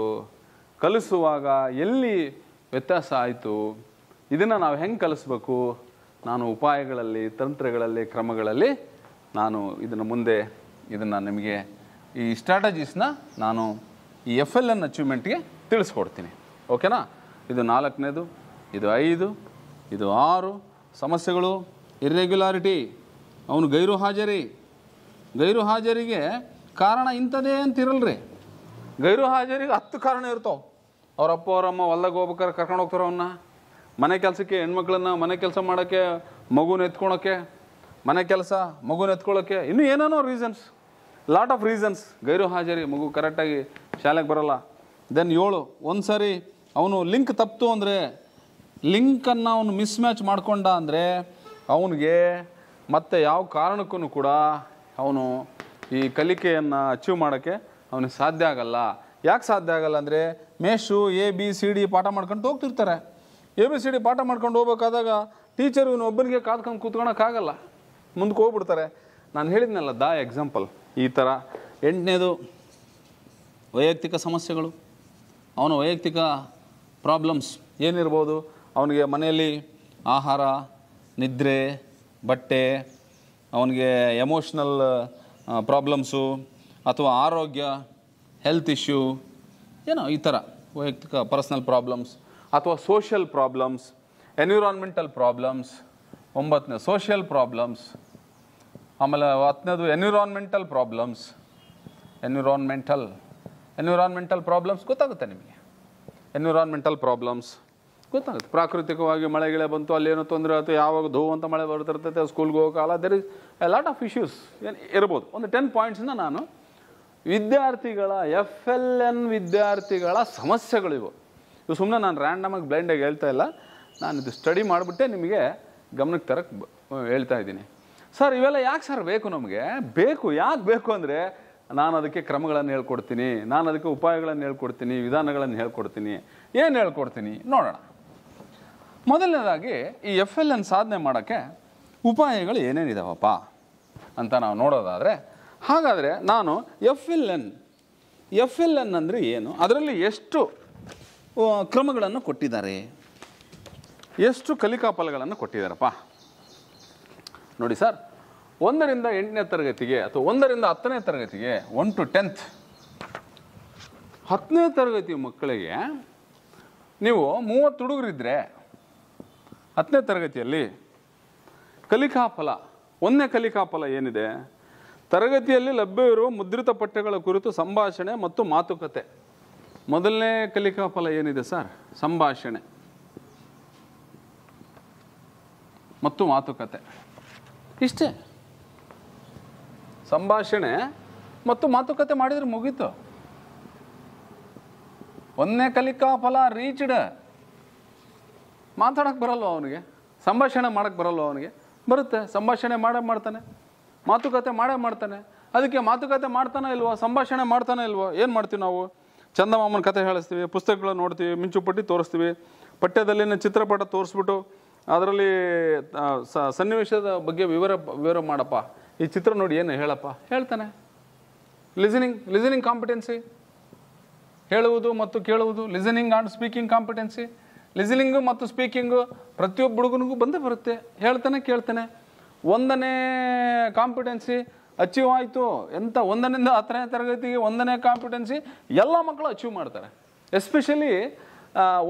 ಕಲಿಸುವಾಗ ಎಲ್ಲಿ ವ್ಯತ್ಯಾಸ ಆಯಿತು? ಇದನ್ನು ನಾವು ಹೆಂಗೆ ಕಲಿಸ್ಬೇಕು? ನಾನು ಉಪಾಯಗಳಲ್ಲಿ, ತಂತ್ರಗಳಲ್ಲಿ, ಕ್ರಮಗಳಲ್ಲಿ ನಾನು ಇದನ್ನು ನಿಮಗೆ ಈ ಸ್ಟ್ರಾಟಜೀಸ್ನ ನಾನು ಈ FLN ಅಚೀವ್ಮೆಂಟ್ಗೆ ತಿಳಿಸ್ಕೊಡ್ತೀನಿ. ಓಕೆನಾ? ಇದು 4ನೇದು, ಇದು 5, ಇದು 6 ಸಮಸ್ಯೆಗಳು. ಇರ್ರೆಗ್ಯುಲಾರಿಟಿ, ಅವನು ಗೈರು ಹಾಜರಿಗೆ ಕಾರಣ ಇಂಥದೇ ಅಂತಿರಲ್ರಿ. ಗೈರು ಹಾಜರಿಗೆ 10 ಕಾರಣ ಇರ್ತಾವೆ. ಅವರಪ್ಪ ಅವರಮ್ಮ ಹೊಲ್ದಾಗ ಹೋಗ್ಬೇಕಾದ್ರೆ ಕರ್ಕೊಂಡು ಹೋಗ್ತಾರೆ ಅವನ್ನ. ಮನೆ ಕೆಲಸಕ್ಕೆ ಹೆಣ್ಮಕ್ಳನ್ನ ಮನೆ ಕೆಲಸ ಮಾಡೋಕ್ಕೆ, ಮಗುನ ಎತ್ಕೊಳಕ್ಕೆ, ಮನೆ ಕೆಲಸ ಮಗುನ ಎತ್ಕೊಳ್ಳೋಕ್ಕೆ, ಇನ್ನೂ ಏನೇನೋ ರೀಸನ್ಸ್, ಲಾಟ್ ಆಫ್ ರೀಸನ್ಸ್. ಗೈರು ಹಾಜರಿ, ಮಗು ಕರೆಕ್ಟಾಗಿ ಶಾಲೆಗೆ ಬರೋಲ್ಲ. ದೆನ್ 7, ಒಂದು ಸಾರಿ ಅವನು ಲಿಂಕ್ ತಪ್ಪಿತು ಅಂದರೆ, ಲಿಂಕನ್ನು ಅವನು ಮಿಸ್ಮ್ಯಾಚ್ ಮಾಡ್ಕೊಂಡ ಅಂದರೆ ಅವನಿಗೆ ಮತ್ತೆ ಯಾವ ಕಾರಣಕ್ಕೂ ಕೂಡ ಅವನು ಈ ಕಲಿಕೆಯನ್ನು ಅಚೀವ್ ಮಾಡೋಕ್ಕೆ ಅವನಿಗೆ ಸಾಧ್ಯ ಆಗಲ್ಲ. ಯಾಕೆ ಸಾಧ್ಯ ಆಗಲ್ಲ ಅಂದರೆ, ಮೇಷು ABCD ಪಾಠ ಮಾಡ್ಕೊಂಡು ಹೋಗ್ತಿರ್ತಾರೆ. ABCD ಪಾಠ ಮಾಡ್ಕೊಂಡು ಹೋಗ್ಬೇಕಾದಾಗ ಟೀಚರ್ ಇವನು ಒಬ್ಬನಿಗೆ ಕಾದ್ಕೊಂಡು ಕೂತ್ಕೊಳಕ್ಕಾಗಲ್ಲ, ಮುಂದಕ್ಕೆ ಹೋಗ್ಬಿಡ್ತಾರೆ. ನಾನು ಹೇಳಿದ್ನಲ್ಲ ದಾ ಎಕ್ಸಾಂಪಲ್ ಈ ಥರ. 8ನೇದು ವೈಯಕ್ತಿಕ ಸಮಸ್ಯೆಗಳು. ಅವನ ವೈಯಕ್ತಿಕ ಪ್ರಾಬ್ಲಮ್ಸ್ ಏನಿರ್ಬೋದು? ಅವನಿಗೆ ಮನೆಯಲ್ಲಿ ಆಹಾರ, ನಿದ್ರೆ, ಬಟ್ಟೆ, ಅವನಿಗೆ ಎಮೋಷ್ನಲ್ ಪ್ರಾಬ್ಲಮ್ಸು, ಅಥವಾ ಆರೋಗ್ಯ, ಹೆಲ್ತ್ ಇಶ್ಯೂ, ಏನೋ ಈ ಥರ ವೈಯಕ್ತಿಕ ಪರ್ಸ್ನಲ್ ಪ್ರಾಬ್ಲಮ್ಸ್, ಅಥವಾ ಸೋಷಿಯಲ್ ಪ್ರಾಬ್ಲಮ್ಸ್, ಎನ್ವಿರಾನ್ಮೆಂಟಲ್ ಪ್ರಾಬ್ಲಮ್ಸ್. 9ನೇ ಸೋಷಿಯಲ್ ಪ್ರಾಬ್ಲಮ್ಸ್. ಆಮೇಲೆ 10ನೇದು ಎನ್ವಿರಾನ್ಮೆಂಟಲ್ ಪ್ರಾಬ್ಲಮ್ಸ್. ಎನ್ವಿರಾನ್ಮೆಂಟಲ್ ಪ್ರಾಬ್ಲಮ್ಸ್ ಗೊತ್ತಾಗುತ್ತೆ ನಿಮಗೆ. ಎನ್ವಿರಾನ್ಮೆಂಟಲ್ ಪ್ರಾಬ್ಲಮ್ಸ್ ಗೊತ್ತಾಗುತ್ತೆ. ಪ್ರಾಕೃತಿಕವಾಗಿ ಮಳೆಗಿಳೆ ಬಂತು, ಅಲ್ಲೇನೋ ತೊಂದರೆ ಆಯಿತು, ಯಾವಾಗ ಧೋ ಅಂತ ಮಳೆ ಬರ್ತಿರ್ತೈತೆ, ಸ್ಕೂಲ್ಗೆ ಹೋಗೋಕ್ಕಲ್ಲ, there is a lot of issues ಇರ್ಬೋದು. ಒಂದು 10 ಪಾಯಿಂಟ್ಸನ್ನ ನಾನು ವಿದ್ಯಾರ್ಥಿಗಳ FLN ವಿದ್ಯಾರ್ಥಿಗಳ ಸಮಸ್ಯೆಗಳಿವು. ಇವು ಸುಮ್ಮನೆ ನಾನು ರ್ಯಾಂಡಮಾಗಿ ಬ್ಲೈಂಡಾಗಿ ಹೇಳ್ತಾ ಇಲ್ಲ, ನಾನು ಇದು ಸ್ಟಡಿ ಮಾಡಿಬಿಟ್ಟೆ ನಿಮಗೆ ಗಮನಕ್ಕೆ ತರಕ್ಕೆ ಹೇಳ್ತಾ ಇದ್ದೀನಿ. ಸರ್ ಇವೆಲ್ಲ ಯಾಕೆ ಸರ್ ಬೇಕು ನಮಗೆ? ಯಾಕೆ ಬೇಕು ಅಂದರೆ, ನಾನು ಅದಕ್ಕೆ ಕ್ರಮಗಳನ್ನು ಹೇಳ್ಕೊಡ್ತೀನಿ, ನಾನು ಅದಕ್ಕೆ ಉಪಾಯಗಳನ್ನು ಹೇಳ್ಕೊಡ್ತೀನಿ, ವಿಧಾನಗಳನ್ನು ಹೇಳ್ಕೊಡ್ತೀನಿ. ಏನು ಹೇಳ್ಕೊಡ್ತೀನಿ ನೋಡೋಣ. ಮೊದಲನೇದಾಗಿ ಈ FLN ಸಾಧನೆ ಮಾಡೋಕ್ಕೆ ಉಪಾಯಗಳು ಏನೇನಿದಾವಪ್ಪ ಅಂತ ನಾವು ನೋಡೋದಾದರೆ, ಹಾಗಾದರೆ ನಾನು FLN ಅಂದರೆ ಏನು, ಅದರಲ್ಲಿ ಎಷ್ಟು ಕ್ರಮಗಳನ್ನು ಕೊಟ್ಟಿದ್ದಾರೆ, ಎಷ್ಟು ಕಲಿಕಾ ಫಲಗಳನ್ನು ಕೊಟ್ಟಿದ್ದಾರಪ್ಪ ನೋಡಿ ಸರ್. 1ರಿಂದ 8ನೇ ತರಗತಿಗೆ ಅಥವಾ 1ರಿಂದ 10ನೇ ತರಗತಿಗೆ 1 to 10th 10ನೇ ತರಗತಿ ಮಕ್ಕಳಿಗೆ ನೀವು 30 ಹುಡುಗರಿದ್ದರೆ 10ನೇ ತರಗತಿಯಲ್ಲಿ ಕಲಿಕಾಫಲ, 1ನೇ ಕಲಿಕಾಫಲ ಏನಿದೆ? ತರಗತಿಯಲ್ಲಿ ಲಭ್ಯವಿರುವ ಮುದ್ರಿತ ಪಠ್ಯಗಳ ಕುರಿತು ಸಂಭಾಷಣೆ ಮತ್ತು ಮಾತುಕತೆ. ಮೊದಲನೇ ಕಲಿಕಾಫಲ ಏನಿದೆ ಸರ್? ಸಂಭಾಷಣೆ ಮತ್ತು ಮಾತುಕತೆ. ಇಷ್ಟೇ. ಸಂಭಾಷಣೆ ಮತ್ತು ಮಾತುಕತೆ ಮಾಡಿದ್ರೆ ಮುಗೀತು. 1ನೇ ಕಲಿಕಾಫಲ ರೀಚ್ಡ್. ಮಾತಾಡೋಕ್ಕೆ ಬರಲ್ವ ಅವನಿಗೆ? ಸಂಭಾಷಣೆ ಮಾಡೋಕ್ಕೆ ಬರಲ್ವ ಅವನಿಗೆ? ಬರುತ್ತೆ. ಸಂಭಾಷಣೆ ಮಾಡ್ತಾನೆ, ಮಾತುಕತೆ ಮಾಡ್ತಾನೆ. ಅದಕ್ಕೆ ಮಾತುಕತೆ ಮಾಡ್ತಾನೆ ಇಲ್ವೋ, ಸಂಭಾಷಣೆ ಮಾಡ್ತಾನೆ ಇಲ್ವೋ? ಏನು ಮಾಡ್ತೀವಿ ನಾವು? ಚಂದಮಾಮನ ಕತೆ ಹೇಳಿಸ್ತೀವಿ, ಪುಸ್ತಕಗಳನ್ನ ನೋಡ್ತೀವಿ, ಮಿಂಚುಪಟ್ಟಿ ತೋರಿಸ್ತೀವಿ, ಪಠ್ಯದಲ್ಲಿನ ಚಿತ್ರಪಟ ತೋರಿಸ್ಬಿಟ್ಟು ಅದರಲ್ಲಿ ಸನ್ನಿವೇಶದ ಬಗ್ಗೆ ವಿವರ ಮಾಡಪ್ಪ, ಈ ಚಿತ್ರ ನೋಡಿ ಏನು ಹೇಳಪ್ಪ, ಹೇಳ್ತಾನೆ. ಲಿಸನಿಂಗ್ ಕಾಂಪಿಟೆನ್ಸಿ, ಹೇಳುವುದು ಮತ್ತು ಕೇಳುವುದು, listening and speaking competency, listening ಮತ್ತು ಸ್ಪೀಕಿಂಗು ಪ್ರತಿಯೊಬ್ಬ ಹುಡುಗನಿಗೂ ಬಂದೇ ಬರುತ್ತೆ. ಹೇಳ್ತಾನೆ ಕೇಳ್ತಾನೆ. 1ನೇ ಕಾಂಪಿಟೆನ್ಸಿ ಅಚೀವ್ ಆಯಿತು. ಎಂಥ 1ರಿಂದ 10ನೇ ತರಗತಿಗೆ 1ನೇ ಕಾಂಪಿಟೆನ್ಸಿ ಎಲ್ಲ ಮಕ್ಕಳು ಅಚೀವ್ ಮಾಡ್ತಾರೆ. ಎಸ್ಪೆಷಲಿ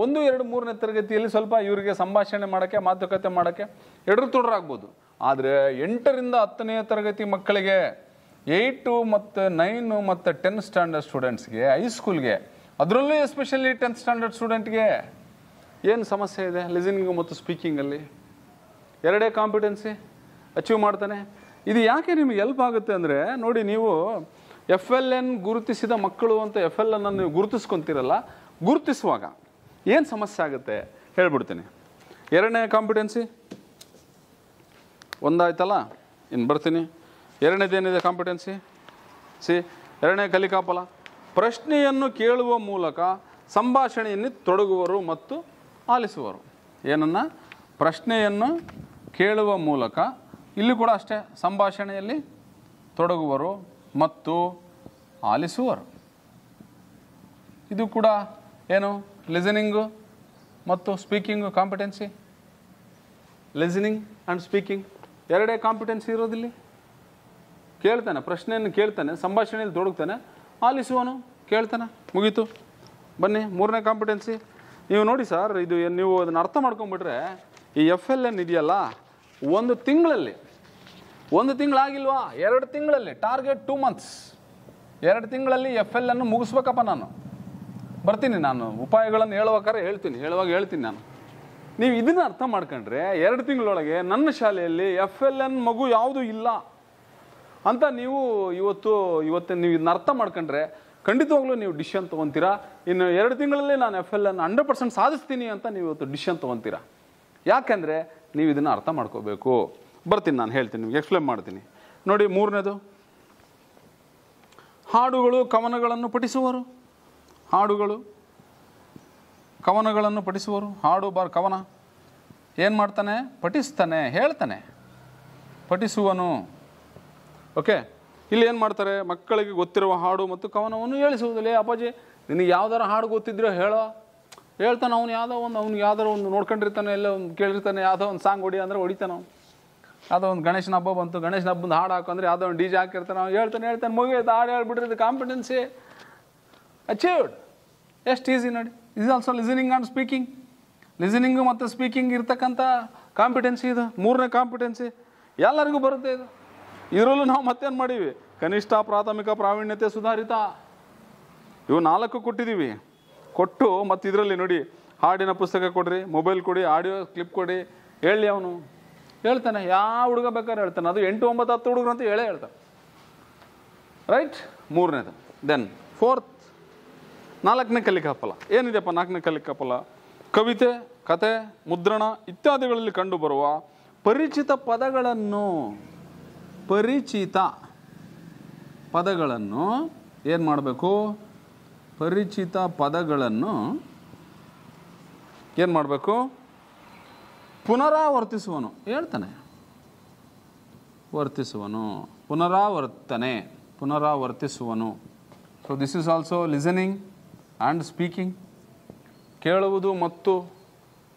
1, 2, 3ನೇ ತರಗತಿಯಲ್ಲಿ ಸ್ವಲ್ಪ ಇವರಿಗೆ ಸಂಭಾಷಣೆ ಮಾಡೋಕ್ಕೆ, ಮಾತುಕತೆ ಮಾಡೋಕ್ಕೆ ಎಡರು-ತೊಡರಾಗ್ಬೋದು. ಆದರೆ 8ರಿಂದ 10ನೇ ತರಗತಿ ಮಕ್ಕಳಿಗೆ, 8 ಮತ್ತು 9 ಮತ್ತು 10 ಸ್ಟ್ಯಾಂಡರ್ಡ್ ಸ್ಟೂಡೆಂಟ್ಸ್ಗೆ, ಹೈಸ್ಕೂಲ್ಗೆ, ಅದರಲ್ಲೂ ಎಸ್ಪೆಷಲಿ 10th ಸ್ಟ್ಯಾಂಡರ್ಡ್ ಸ್ಟೂಡೆಂಟ್ಗೆ ಏನು ಸಮಸ್ಯೆ ಇದೆ ಲಿಸನಿಂಗು ಮತ್ತು ಸ್ಪೀಕಿಂಗಲ್ಲಿ? 2 ಕಾಂಪಿಟೆನ್ಸಿ ಅಚೀವ್ ಮಾಡ್ತಾನೆ. ಇದು ಯಾಕೆ ನಿಮಗೆ ಹೆಲ್ಪ್ ಆಗುತ್ತೆ ಅಂದರೆ, ನೋಡಿ, ನೀವು FLN ಗುರುತಿಸಿದ ಮಕ್ಕಳು ಅಂತ FLN ಅನ್ನು ನೀವು ಗುರುತಿಸ್ಕೊತೀರಲ್ಲ, ಗುರುತಿಸುವಾಗ ಏನು ಸಮಸ್ಯೆ ಆಗುತ್ತೆ ಹೇಳ್ಬಿಡ್ತೀನಿ. 2ನೇ ಕಾಂಪಿಟೆನ್ಸಿ ಒಂದಾಯ್ತಲ್ಲ, ಇನ್ನು ಬರ್ತೀನಿ. 2ನೇದೇನಿದೆ ಕಾಂಪಿಟೆನ್ಸಿ? 2ನೇ ಕಲಿಕಾಫಲ, ಪ್ರಶ್ನೆಯನ್ನು ಕೇಳುವ ಮೂಲಕ ಸಂಭಾಷಣೆಯನ್ನು ತೊಡಗುವರು ಮತ್ತು ಆಲಿಸುವರು. ಏನನ್ನ? ಪ್ರಶ್ನೆಯನ್ನು ಕೇಳುವ ಮೂಲಕ, ಇಲ್ಲಿ ಕೂಡ ಅಷ್ಟೇ, ಸಂಭಾಷಣೆಯಲ್ಲಿ ತೊಡಗುವರು ಮತ್ತು ಆಲಿಸುವರು. ಇದು ಕೂಡ ಏನು? ಲಿಸನಿಂಗು ಮತ್ತು speaking competency. Listening and speaking 2 competency ಇರೋದಿಲ್ಲಿ. ಕೇಳ್ತಾನೆ, ಪ್ರಶ್ನೆಯನ್ನು ಕೇಳ್ತಾನೆ, ಸಂಭಾಷಣೆಯಲ್ಲಿ ತೊಡಗ್ತಾನೆ, ಆಲಿಸುವನು, ಕೇಳ್ತಾನೆ, ಮುಗೀತು. ಬನ್ನಿ 3ನೇ ಕಾಂಪಿಟೆನ್ಸಿ. ನೀವು ನೋಡಿ ಸರ್, ಇದು ನೀವು ಅದನ್ನು ಅರ್ಥ ಮಾಡ್ಕೊಂಬಿಟ್ರೆ, ಈ FLN ಇದೆಯಲ್ಲ, 1 ತಿಂಗಳಲ್ಲಿ, 1 ತಿಂಗಳಾಗಿಲ್ವಾ, 2 ತಿಂಗಳಲ್ಲಿ, ಟಾರ್ಗೆಟ್ 2 ಮಂತ್ಸ್, 2 ತಿಂಗಳಲ್ಲಿ FLN ಮುಗಿಸ್ಬೇಕಪ್ಪ. ನಾನು ಬರ್ತೀನಿ, ನಾನು ಉಪಾಯಗಳನ್ನು ಹೇಳುವಾಗ ಹೇಳ್ತೀನಿ ನಾನು. ನೀವು ಇದನ್ನು ಅರ್ಥ ಮಾಡ್ಕೊಂಡ್ರೆ 2 ತಿಂಗಳೊಳಗೆ ನನ್ನ ಶಾಲೆಯಲ್ಲಿ FLN ಮಗು ಯಾವುದೂ ಇಲ್ಲ ಅಂತ ನೀವು ಇವತ್ತು ನೀವು ಇದನ್ನ ಅರ್ಥ ಮಾಡ್ಕೊಂಡ್ರೆ ಖಂಡಿತವಾಗ್ಲೂ ನೀವು ಡಿಸಿಷನ್ ತೊಗೊತೀರಾ. ಇನ್ನು 2 ತಿಂಗಳಲ್ಲಿ ನಾನು FLN 100% ಸಾಧಿಸ್ತೀನಿ ಅಂತ ನೀವು ಇವತ್ತು ಡಿಸಿಷನ್ ತೊಗೊತೀರಾ. ಯಾಕೆಂದರೆ ನೀವು ಇದನ್ನು ಅರ್ಥ ಮಾಡ್ಕೋಬೇಕು. ಬರ್ತೀನಿ, ನಾನು ಹೇಳ್ತೀನಿ, ನಿಮ್ಗೆ ಎಕ್ಸ್ಪ್ಲೇನ್ ಮಾಡ್ತೀನಿ. ನೋಡಿ, 3ನೇದು ಹಾಡುಗಳು ಕವನಗಳನ್ನು ಪಠಿಸುವರು. ಹಾಡುಗಳು ಕವನಗಳನ್ನು ಪಠಿಸುವರು. ಹಾಡು ಕವನ ಏನು ಮಾಡ್ತಾನೆ? ಪಠಿಸ್ತಾನೆ, ಹೇಳ್ತಾನೆ, ಪಠಿಸುವನು. ಓಕೆ, ಇಲ್ಲಿ ಏನು ಮಾಡ್ತಾರೆ? ಮಕ್ಕಳಿಗೆ ಗೊತ್ತಿರುವ ಹಾಡು ಮತ್ತು ಕವನವನ್ನು ಹೇಳಿಸುವುದಿಲ್ಲ. ಅಪ್ಪಾಜಿ, ನಿನಗೆ ಯಾವ್ದಾರ ಹಾಡು ಗೊತ್ತಿದ್ರೋ ಹೇಳ್ತಾನೆ. ಅವ್ನಿಗೆ ಯಾವ್ದಾರು ಒಂದು ನೋಡ್ಕೊಂಡಿರ್ತಾನೆ, ಎಲ್ಲ ಒಂದು ಕೇಳಿರ್ತಾನೆ, ಯಾವುದೋ ಒಂದು ಸಾಂಗ್ ಹೊಡಿ ಅಂದರೆ ಹೊಡಿತಾನೆ. ಅವ್ನು ಯಾವುದೋ ಒಂದು ಗಣೇಶನ ಹಬ್ಬ ಬಂತು, ಗಣೇಶನ ಹಬ್ಬದ ಹಾಡು ಹಾಕಂದ್ರೆ ಯಾವುದೋ ಒಂದು DJ ಹಾಕಿರ್ತಾನೆ, ಅವ್ನು ಹೇಳ್ತಾನೆ, ಮುಗಿಯುತ್ತೆ, ಹಾಡು ಹೇಳ್ಬಿಟ್ರೆ ಕಾಂಪಿಟೆನ್ಸಿ ಅಚೀವ್ಡ್. ಎಷ್ಟು ಈಸಿ ನೋಡಿ. Is also listening and speaking. Listening ಮತ್ತು ಸ್ಪೀಕಿಂಗ್ ಇರ್ತಕ್ಕಂಥ ಕಾಂಪಿಟೆನ್ಸಿ ಇದು 3ನೇ ಕಾಂಪಿಟೆನ್ಸಿ. ಎಲ್ಲರಿಗೂ ಬರುತ್ತೆ ಇದು. ಇದರಲ್ಲೂ ನಾವು ಮತ್ತೇನು ಮಾಡೀವಿ? ಕನಿಷ್ಠ ಪ್ರಾಥಮಿಕ ಪ್ರಾವೀಣ್ಯತೆ ಸುಧಾರಿತ, ಇವು 4 ಕೊಟ್ಟಿದ್ದೀವಿ. ಕೊಟ್ಟು ಮತ್ತು ಇದರಲ್ಲಿ ನೋಡಿ, ಹಾಡಿನ ಪುಸ್ತಕ ಕೊಡ್ರಿ, ಮೊಬೈಲ್ ಕೊಡಿ, ಆಡಿಯೋ ಕ್ಲಿಪ್ ಕೊಡಿ, ಹೇಳಿ. ಅವನು ಹೇಳ್ತಾನೆ, ಯಾವ ಹುಡುಗ ಬೇಕಾದ್ರೆ ಹೇಳ್ತಾನೆ. ಅದು 8, 9, 10 ಹುಡುಗರು ಅಂತ ಹೇಳ್ತಾನೆ. ರೈಟ್? 3ನೇದು. ದೆನ್ 4th 4ನೇ ಕಲಿಕಾಫಲ ಏನಿದೆಯಪ್ಪ? 4ನೇ ಕಲಿಕಾಫಲ ಕವಿತೆ, ಕತೆ, ಮುದ್ರಣ ಇತ್ಯಾದಿಗಳಲ್ಲಿ ಕಂಡುಬರುವ ಪರಿಚಿತ ಪದಗಳನ್ನು ಏನು ಮಾಡಬೇಕು? ಪರಿಚಿತ ಪದಗಳನ್ನು ಏನು ಮಾಡಬೇಕು? ಪುನರಾವರ್ತಿಸುವನು. ಹೇಳ್ತಾನೆ, ಪುನರಾವರ್ತಿಸುವನು. So this is also listening and speaking. ಕೇಳುವುದು ಮತ್ತು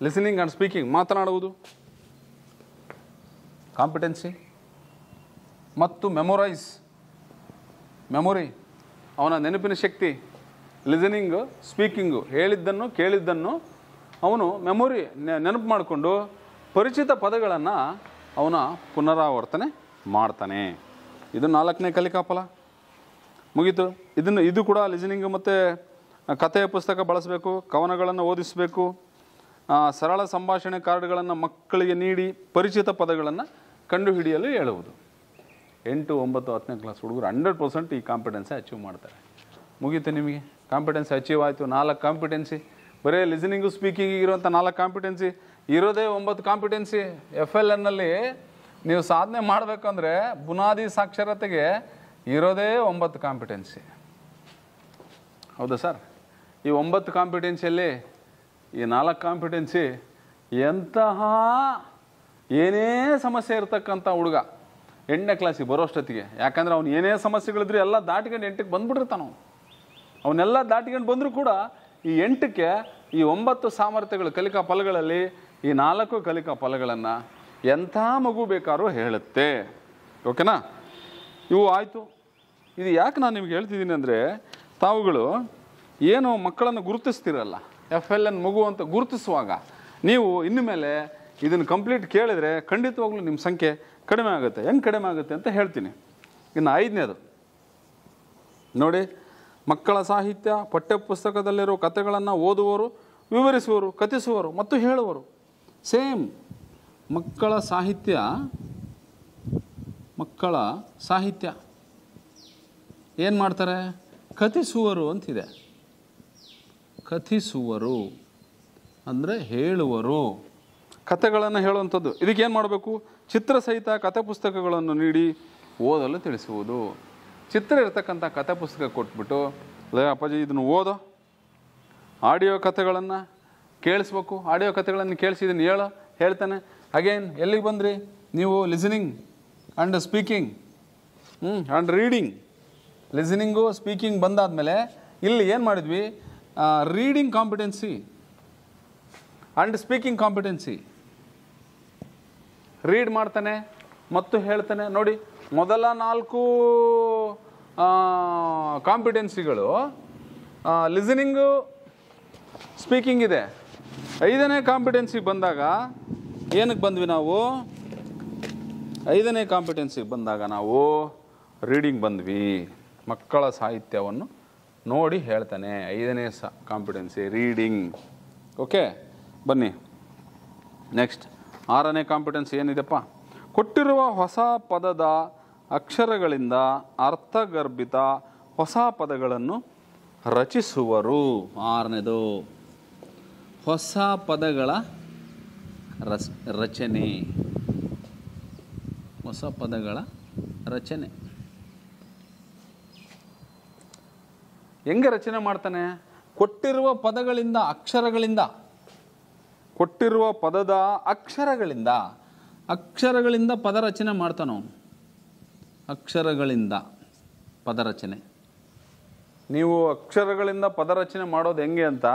ಲಿಸನಿಂಗ್ ಆ್ಯಂಡ್ ಸ್ಪೀಕಿಂಗ್, ಮಾತನಾಡುವುದು ಕಾಂಪಿಟೆನ್ಸಿ. ಮತ್ತು ಮೆಮೊರಿ, ಅವನ ನೆನಪಿನ ಶಕ್ತಿ. ಲಿಸನಿಂಗು, ಸ್ಪೀಕಿಂಗು, ಹೇಳಿದ್ದನ್ನು ಕೇಳಿದ್ದನ್ನು ಅವನು ನೆನಪು ಮಾಡಿಕೊಂಡು ಪರಿಚಿತ ಪದಗಳನ್ನು ಅವನ ಪುನರಾವರ್ತನೆ ಮಾಡ್ತಾನೆ. ಇದು 4ನೇ ಕಲಿಕಾಫಲ ಮುಗೀತು. ಇದು ಕೂಡ ಲಿಸನಿಂಗ್ ಮತ್ತು ಕಥೆಯ ಪುಸ್ತಕ ಬಳಸಬೇಕು, ಕವನಗಳನ್ನು ಓದಿಸಬೇಕು, ಸರಳ ಸಂಭಾಷಣೆ ಕಾರ್ಡ್ಗಳನ್ನು ಮಕ್ಕಳಿಗೆ ನೀಡಿ ಪರಿಚಿತ ಪದಗಳನ್ನು ಕಂಡುಹಿಡಿಯಲು ಹೇಳುವುದು. 8, 9, 10ನೇ ಕ್ಲಾಸ್ ಹುಡುಗರು 100% ಈ ಕಾಂಪಿಟೆನ್ಸಿ ಅಚೀವ್ ಮಾಡ್ತಾರೆ. ಮುಗೀತು, ನಿಮಗೆ ಕಾಂಪಿಟೆನ್ಸಿ ಅಚೀವ್ ಆಯಿತು. 4 ಕಾಂಪಿಟೆನ್ಸಿ, ಬರೀ ಲಿಸನಿಂಗು ಸ್ಪೀಕಿಂಗಿಗೆ ಇರುವಂಥ 4 ಕಾಂಪಿಟೆನ್ಸಿ, ಇರೋದೇ 9 ಕಾಂಪಿಟೆನ್ಸಿ. FLNನಲ್ಲಿ ನೀವು ಸಾಧನೆ ಮಾಡಬೇಕಂದ್ರೆ ಬುನಾದಿ ಸಾಕ್ಷರತೆಗೆ ಇರೋದೇ 9 ಕಾಂಪಿಟೆನ್ಸಿ. ಹೌದಾ ಸರ್? ಈ 9 ಕಾಂಪಿಟೆನ್ಸಿಯಲ್ಲಿ ಈ 4 ಕಾಂಪಿಟೆನ್ಸಿ ಏನೇ ಸಮಸ್ಯೆ ಇರ್ತಕ್ಕಂಥ ಹುಡುಗ 8ನೇ ಕ್ಲಾಸಿಗೆ ಬರೋಷ್ಟೊತ್ತಿಗೆ, ಯಾಕಂದರೆ ಅವ್ನು ಏನೇ ಸಮಸ್ಯೆಗಳಿದ್ರು ಎಲ್ಲ ದಾಟಿಕೊಂಡು 8ಕ್ಕೆ ಬಂದ್ಬಿಟ್ಟಿರ್ತಾನೆ. ಅವನ್ನೆಲ್ಲ ದಾಟಿಕೊಂಡು ಬಂದರೂ ಕೂಡ ಈ 8ಕ್ಕೆ ಈ 9 ಸಾಮರ್ಥ್ಯಗಳು ಕಲಿಕಾ ಫಲಗಳಲ್ಲಿ ಈ 4 ಕಲಿಕಾ ಫಲಗಳನ್ನು ಎಂಥ ಮಗು ಬೇಕಾದ್ರೂ ಹೇಳುತ್ತೆ. ಓಕೆನಾ? ಇವು ಆಯಿತು. ಇದು ಯಾಕೆ ನಾನು ನಿಮ್ಗೆ ಹೇಳ್ತಿದ್ದೀನಿ ಅಂದರೆ, ತಾವುಗಳು ಏನು ಮಕ್ಕಳನ್ನು ಗುರುತಿಸ್ತಿರಲ್ಲ, FLN ಮಗು ಅಂತ ಗುರುತಿಸುವಾಗ ನೀವು ಇನ್ನು ಮೇಲೆ ಇದನ್ನು ಕಂಪ್ಲೀಟ್ ಕೇಳಿದರೆ ಖಂಡಿತವಾಗ್ಲೂ ನಿಮ್ಮ ಸಂಖ್ಯೆ ಕಡಿಮೆ ಆಗುತ್ತೆ. ಹೆಂಗೆ ಕಡಿಮೆ ಆಗುತ್ತೆ ಅಂತ ಹೇಳ್ತೀನಿ. ಇನ್ನು 5ನೇದು ನೋಡಿ, ಮಕ್ಕಳ ಸಾಹಿತ್ಯ ಪಠ್ಯಪುಸ್ತಕದಲ್ಲಿರೋ ಕಥೆಗಳನ್ನು ಓದುವವರು, ವಿವರಿಸುವರು, ಕಥಿಸುವರು ಮತ್ತು ಹೇಳುವರು. ಸೇಮ್ ಮಕ್ಕಳ ಸಾಹಿತ್ಯ ಏನು ಮಾಡ್ತಾರೆ? ಕಥಿಸುವರು ಅಂತಿದೆ. ಕಥಿಸುವರು ಅಂದರೆ ಹೇಳುವರು, ಕಥೆಗಳನ್ನು ಹೇಳುವಂಥದ್ದು. ಇದಕ್ಕೇನು ಮಾಡಬೇಕು? ಚಿತ್ರ ಸಹಿತ ಕಥೆ ಪುಸ್ತಕಗಳನ್ನು ನೀಡಿ ಓದಲು ತಿಳಿಸುವುದು. ಚಿತ್ರ ಇರತಕ್ಕಂಥ ಕಥೆ ಪುಸ್ತಕ ಕೊಟ್ಬಿಟ್ಟು, ಅಪ್ಪಾಜಿ ಇದನ್ನು ಓದೋ, ಆಡಿಯೋ ಕಥೆಗಳನ್ನು ಕೇಳಿಸ್ಬೇಕು, ಆಡಿಯೋ ಕಥೆಗಳನ್ನು ಕೇಳಿಸಿ ಇದನ್ನು ಹೇಳ್ತಾನೆ. ಅಗೇನ್ ಎಲ್ಲಿಗೆ ಬಂದ್ರಿ ನೀವು? Listening and speaking and reading. Listening speaking ಬಂದಾದಮೇಲೆ ಇಲ್ಲಿ ಏನು ಮಾಡಿದ್ವಿ? Reading competency and speaking competency. Read ಮಾಡ್ತಾನೆ ಮತ್ತು ಹೇಳ್ತಾನೆ. ನೋಡಿ, ಮೊದಲ 4 ಕಾಂಪಿಟೆನ್ಸಿಗಳು ಲಿಸನಿಂಗು, ಸ್ಪೀಕಿಂಗ್ ಇದೆ. 5ನೇ ಕಾಂಪಿಟೆನ್ಸಿ ಬಂದಾಗ ಏನಕ್ಕೆ ಬಂದ್ವಿ ನಾವು? 5ನೇ ಕಾಂಪಿಟೆನ್ಸಿಗೆ ಬಂದಾಗ ನಾವು ರೀಡಿಂಗ್ ಬಂದ್ವಿ. ಮಕ್ಕಳ ಸಾಹಿತ್ಯವನ್ನು ನೋಡಿ ಹೇಳ್ತಾನೆ. 5ನೇ ಕಾಂಪಿಟೆನ್ಸಿ ರೀಡಿಂಗ್. ಓಕೆ, ಬನ್ನಿ ನೆಕ್ಸ್ಟ್ 6ನೇ ಕಾಂಪಿಟೆನ್ಸಿ ಏನಿದೆಪ್ಪ? ಕೊಟ್ಟಿರುವ ಹೊಸ ಪದದ ಅಕ್ಷರಗಳಿಂದ ಅರ್ಥಗರ್ಭಿತ ಹೊಸ ಪದಗಳನ್ನು ರಚಿಸುವರು. 6ನೇದು ಹೊಸ ಪದಗಳ ರಚನೆ. ಹೊಸ ಪದಗಳ ರಚನೆ ಹೆಂಗೆ ರಚನೆ ಮಾಡ್ತಾನೆ? ಕೊಟ್ಟಿರುವ ಪದಗಳಿಂದ, ಅಕ್ಷರಗಳಿಂದ. ಕೊಟ್ಟಿರುವ ಪದದ ಅಕ್ಷರಗಳಿಂದ ಪದ ರಚನೆ ಮಾಡ್ತಾನೆ ಅವನು. ಅಕ್ಷರಗಳಿಂದ ಪದ ರಚನೆ. ನೀವು ಅಕ್ಷರಗಳಿಂದ ಪದ ರಚನೆ ಮಾಡೋದು ಹೆಂಗೆ ಅಂತ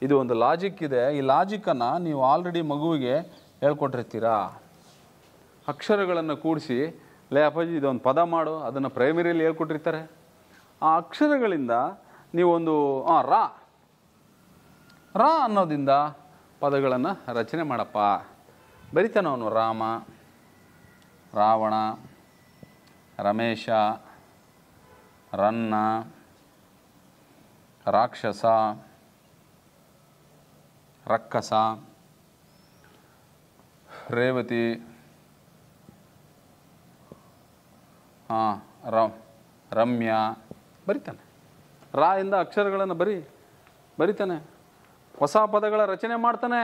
ಇದು ಒಂದು ಲಾಜಿಕ್ ಇದೆ. ಈ ಲಾಜಿಕ್ಕನ್ನು ನೀವು ಆಲ್ರೆಡಿ ಮಗುವಿಗೆ ಹೇಳ್ಕೊಟ್ಟಿರ್ತೀರಾ. ಅಕ್ಷರಗಳನ್ನು ಕೂಡಿಸಿ, ಲೇ ಅಪ್ಪಾಜಿ ಇದೊಂದು ಪದ ಮಾಡು, ಅದನ್ನು ಪ್ರೈಮರಿಯಲ್ಲಿ ಹೇಳ್ಕೊಟ್ಟಿರ್ತಾರೆ. ಆ ಅಕ್ಷರಗಳಿಂದ ನೀವೊಂದು ರಾ ಅನ್ನೋದಿಂದ ಪದಗಳನ್ನು ರಚನೆ ಮಾಡಪ್ಪ. ಬರಿತಾನೆ ಅವನು. ರಾಮ, ರಾವಣ, ರಮೇಶ, ರನ್ನ, ರಾಕ್ಷಸ, ರಕ್ಕಸ, ರೇವತಿ, ರಮ್ಯ ಬರಿತಾನೆ. ರಾ ಇಂದ ಅಕ್ಷರಗಳನ್ನು ಬರಿತಾನೆ. ಹೊಸ ಪದಗಳ ರಚನೆ ಮಾಡ್ತಾನೆ.